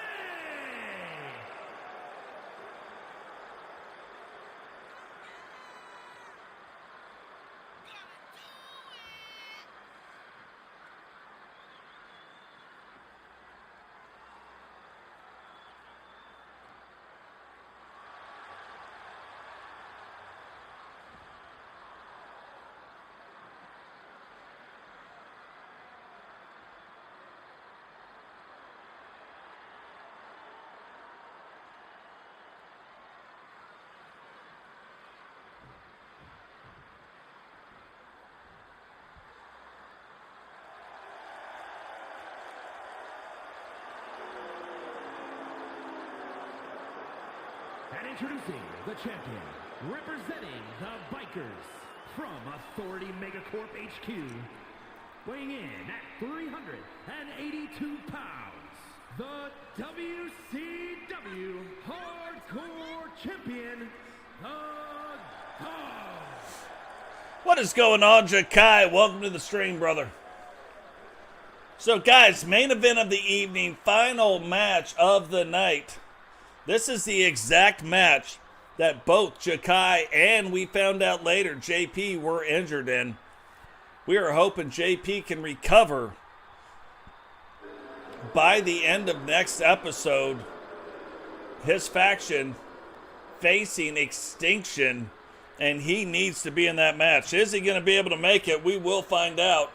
And introducing the champion, representing the Bikers, from Authority Megacorp HQ, weighing in at 382 pounds, the WCW Hardcore Champion, the Dog. What is going on, Jakai? Welcome to the stream, brother. So, guys, main event of the evening, final match of the night. This is the exact match that both Jakai and we found out later JP were injured in. We are hoping JP can recover by the end of next episode. His faction facing extinction, and he needs to be in that match. Is he going to be able to make it? We will find out.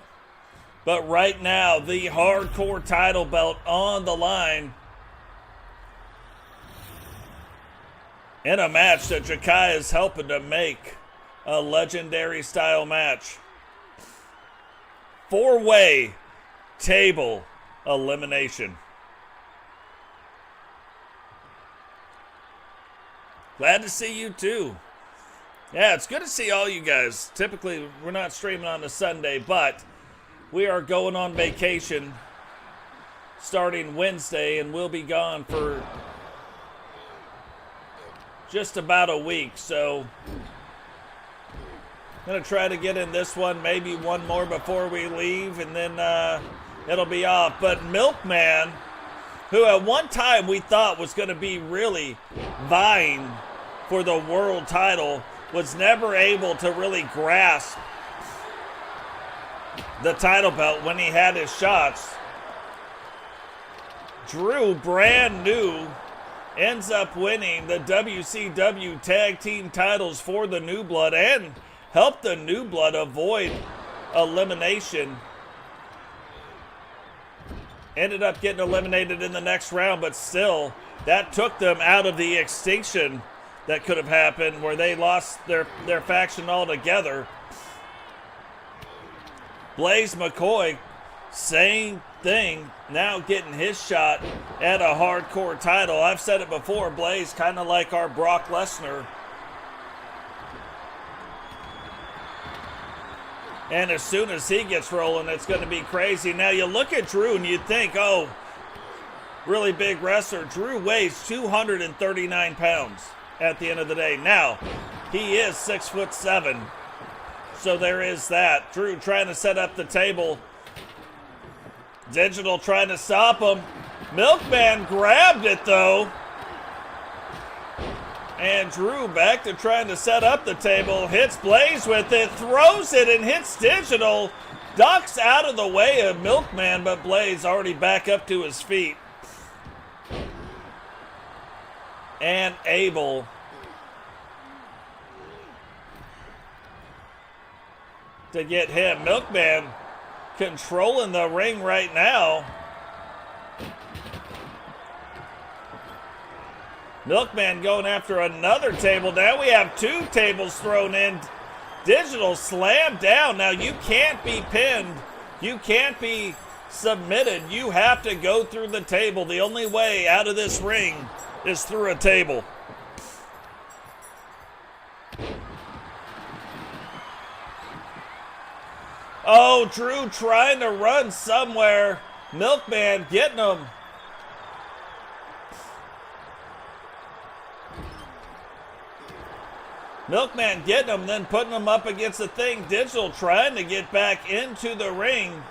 But right now, the hardcore title belt on the line in a match that Jakai is helping to make a legendary style match. 4-way table elimination. Glad to see you too. Yeah, it's good to see all you guys. Typically, we're not streaming on a Sunday, but we are going on vacation starting Wednesday, and we'll be gone for just about a week. So Gonna try to get in this one, maybe one more before we leave, and then it'll be off. But Milkman, who at one time we thought was gonna be really vying for the world title, was never able to really grasp the title belt when he had his shots. Drew, brand new, ends up winning the WCW Tag Team titles for the New Blood and helped the New Blood avoid elimination. Ended up getting eliminated in the next round, but still, that took them out of the extinction that could have happened where they lost their faction altogether. Blaise McCoy, same thing, now getting his shot at a hardcore title. I've said it before, Blaise kind of like our Brock Lesnar. And as soon as he gets rolling, it's going to be crazy. Now you look at Drew and you think, oh, really big wrestler. Drew weighs 239 pounds at the end of the day. Now, he is 6'7". So there is that. Drew trying to set up the table. Digital trying to stop him. Milkman grabbed it though. And Drew back to trying to set up the table. Hits Blaise with it. Throws it and hits Digital. Ducks out of the way of Milkman, but Blaise already back up to his feet. And able to get him. Milkman controlling the ring right now. Milkman going after another table. Now we have two tables thrown in. Digital slammed down. Now you can't be pinned. You can't be submitted. You have to go through the table. The only way out of this ring is through a table. Oh, Drew trying to run somewhere. Milkman getting him. Milkman getting him, then putting him up against the thing. Digital trying to get back into the ring.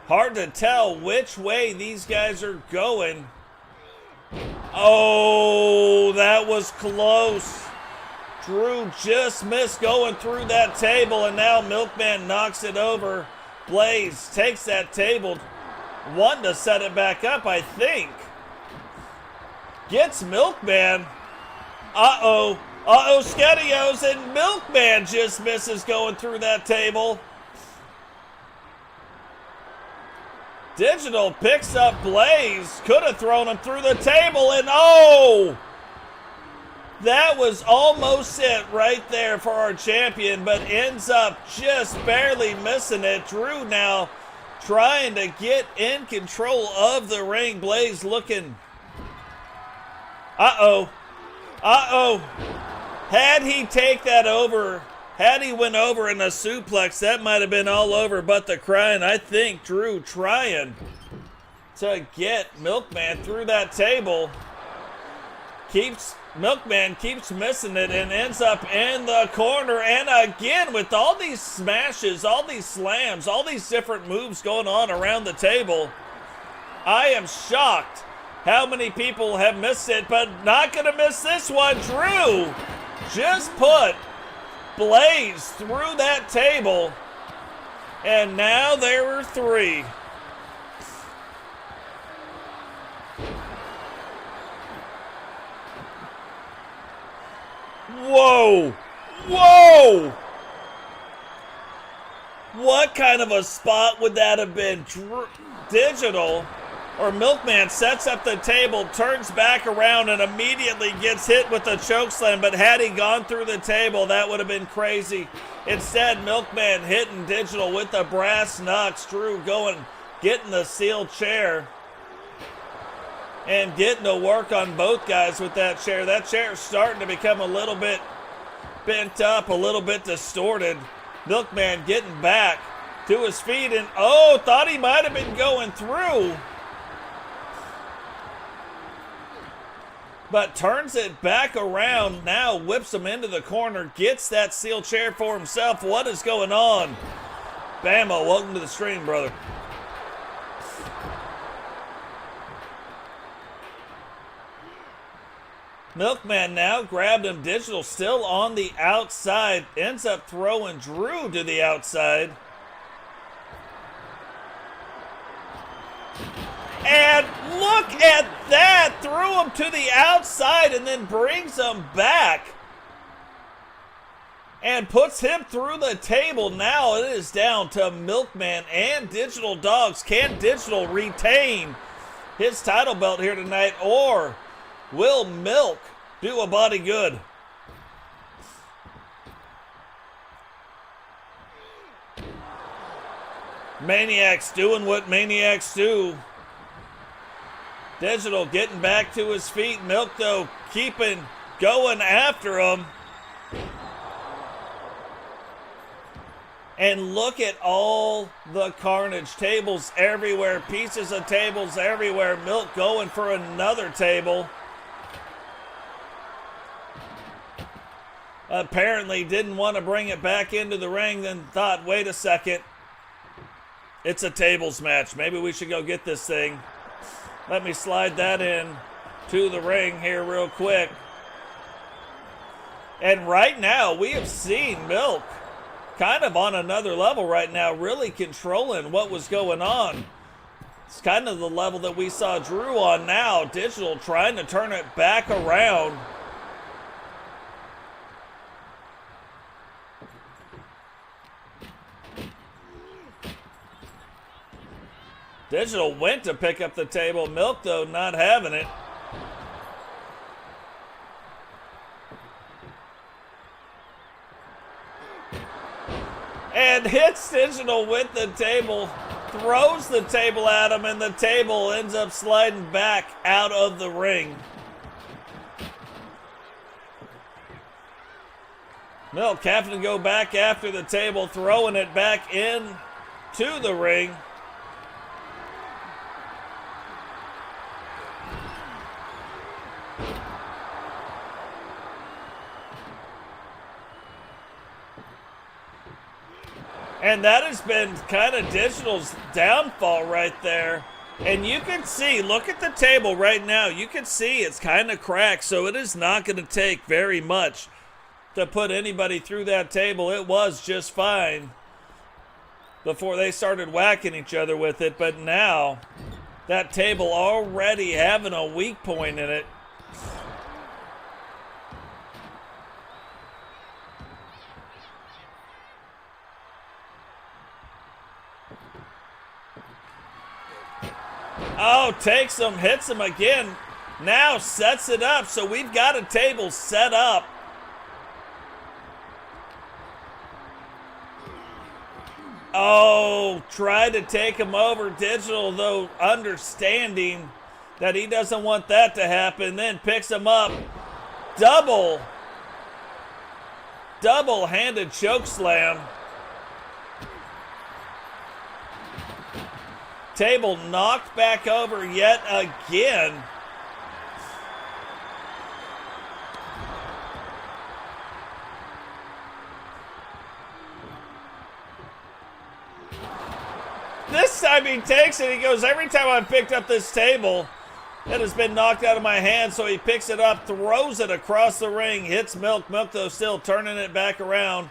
Hard to tell which way these guys are going. Oh, that was close. Drew just missed going through that table, and now Milkman knocks it over. Blaise takes that table. One to set it back up, I think. Gets Milkman. Uh-oh, Skedios, and Milkman just misses going through that table. Digital picks up Blaise. Could have thrown him through the table, and oh! That was almost it right there for our champion, but ends up just barely missing it. Drew now trying to get in control of the ring. Blaise looking. Uh-oh. Had he take that over, had he went over in a suplex, that might have been all over but the crying. I think Drew trying to get Milkman through that table. Milkman keeps missing it and ends up in the corner. And again, with all these smashes, all these slams, all these different moves going on around the table, I am shocked how many people have missed it, but not going to miss this one. Drew just put Blaise through that table, and now there were three. Whoa! What kind of a spot would that have been? Digital, or Milkman, sets up the table, turns back around, and immediately gets hit with a chokeslam. But had he gone through the table, that would have been crazy. Instead, Milkman hitting Digital with the brass knucks. Drew going, getting the steel chair, and getting to work on both guys with that chair. That chair is starting to become a little bit bent up, a little bit distorted. Milkman getting back to his feet, and oh, thought he might have been going through. but turns it back around. Now whips him into the corner, gets that steel chair for himself. What is going on? Bama, welcome to the stream, brother. Milkman now grabbed him. Digital still on the outside. Ends up throwing Drew to the outside. And look at that. Threw him to the outside and then brings him back. And puts him through the table. Now it is down to Milkman and Digital Dogs. Can Digital retain his title belt here tonight, or will Milk do a body good? Maniacs doing what Maniacs do. Digital getting back to his feet. Milk, though, keeping going after him. And look at all the carnage. Tables everywhere. Pieces of tables everywhere. Milk going for another table. Apparently didn't want to bring it back into the ring, then thought, wait a second. It's a tables match. Maybe we should go get this thing. Let me slide that in to the ring here real quick. And right now, we have seen Milk kind of on another level right now, really controlling what was going on. It's kind of the level that we saw Drew on now. Digital trying to turn it back around. Digital went to pick up the table. Milk, though, not having it. And hits Digital with the table. Throws the table at him, and the table ends up sliding back out of the ring. Milk having to go back after the table, throwing it back in to the ring. And that has been kind of Digital's downfall right there. And you can see, look at the table right now. You can see it's kind of cracked, so it is not going to take very much to put anybody through that table. It was just fine before they started whacking each other with it. But now, that table already having a weak point in it. Oh, takes him, hits him again. Now sets it up, so we've got a table set up. Oh, tried to take him over. Digital, though, understanding that he doesn't want that to happen, then picks him up. Double-handed choke slam. Table knocked back over yet again. This time he takes it. He goes, every time I've picked up this table, it has been knocked out of my hand. So he picks it up, throws it across the ring, hits Milk. Milk, though, still turning it back around.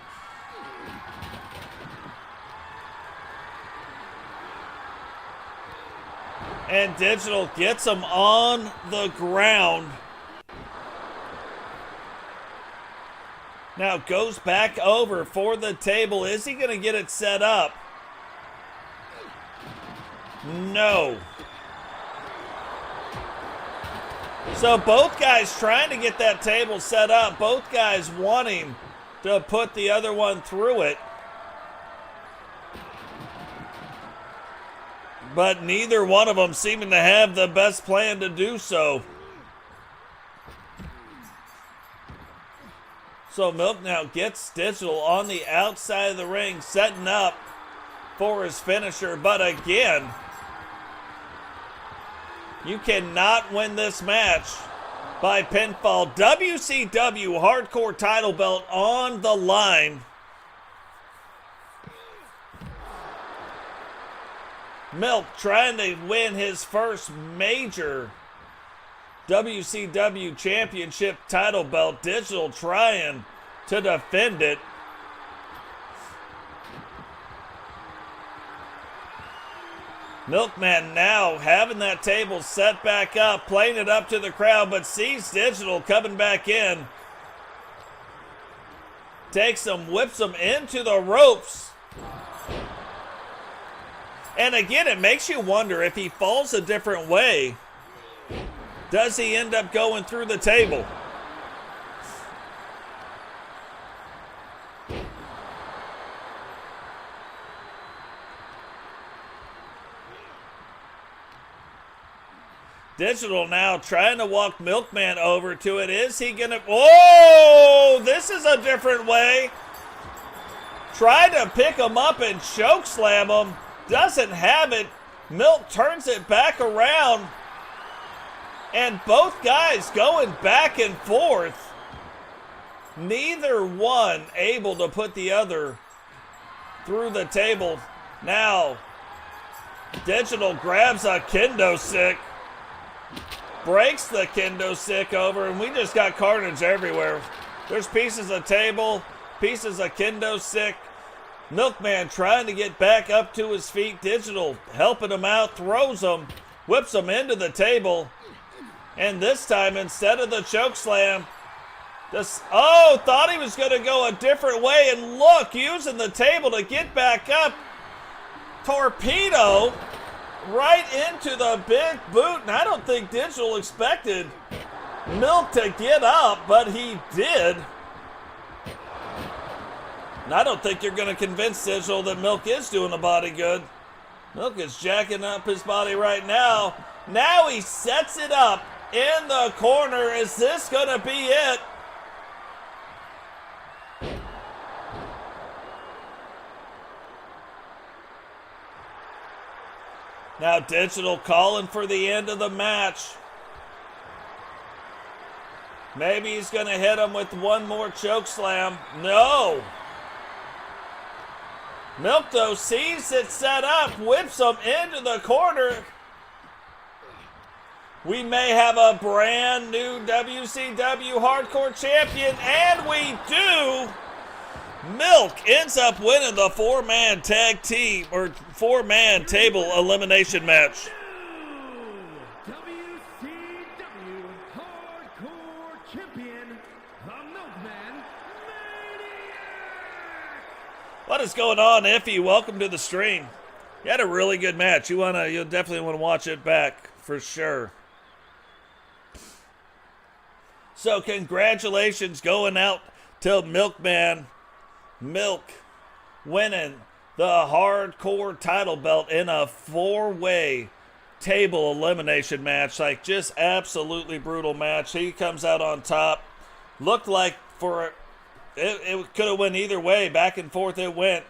And Digital gets him on the ground. Now goes back over for the table. Is he going to get it set up? No. So both guys trying to get that table set up. Both guys wanting to put the other one through it. But neither one of them seeming to have the best plan to do so. So Milk now gets Digital on the outside of the ring, setting up for his finisher. But again, you cannot win this match by pinfall. WCW Hardcore title belt on the line. Milk trying to win his first major WCW Championship title belt. Digital trying to defend it. Milkman now having that table set back up, playing it up to the crowd, but sees Digital coming back in. Takes him, whips him into the ropes. And again, it makes you wonder if he falls a different way, does he end up going through the table? Digital now trying to walk Milkman over to it. Is he going to... Oh, this is a different way. Tried to pick him up and choke slam him. Doesn't have it. Milk turns it back around. And both guys going back and forth. Neither one able to put the other through the table. Now, Digital grabs a kendo stick. Breaks the kendo stick over, and we just got carnage everywhere. There's pieces of table, pieces of kendo stick. Milkman trying to get back up to his feet. Digital helping him out, throws him, whips him into the table. And this time, instead of the choke slam, thought he was going to go a different way. And look, using the table to get back up. Torpedo right into the big boot. And I don't think Digital expected Milk to get up, but he did. And I don't think you're going to convince Digital that Milk is doing the body good. Milk is jacking up his body right now. Now he sets it up in the corner. Is this going to be it? Now Digital calling for the end of the match. Maybe he's going to hit him with one more choke slam. No. Milk, though, sees it set up, whips him into the corner. We may have a brand new WCW Hardcore Champion, and we do. Milk ends up winning the four-man tag team, or four-man table elimination match. WCW Hardcore Champion, the Milkman Maniac! What is going on, Iffy? Welcome to the stream. You had a really good match. You'll definitely want to watch it back for sure. So congratulations going out to Milkman. Milk winning the Hardcore title belt in a four-way table elimination match. Like, just absolutely brutal match. He comes out on top. Looked like it could have went either way. Back and forth it went.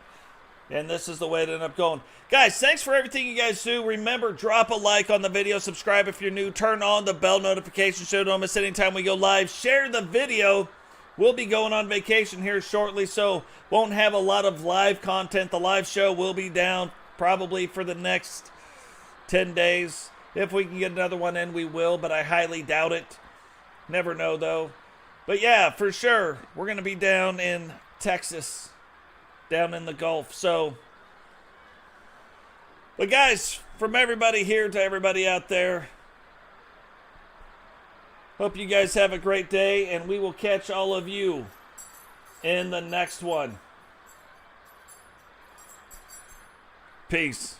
And this is the way it ended up going. Guys, thanks for everything you guys do. Remember, drop a like on the video. Subscribe if you're new. Turn on the bell notification so you don't miss any time we go live. Share the video. We'll be going on vacation here shortly, so won't have a lot of live content. The live show will be down probably for the next 10 days. If we can get another one in, we will, but I highly doubt it. Never know, though. But yeah, for sure, we're going to be down in Texas, down in the Gulf. So, but guys, from everybody here to everybody out there, hope you guys have a great day, and we will catch all of you in the next one. Peace.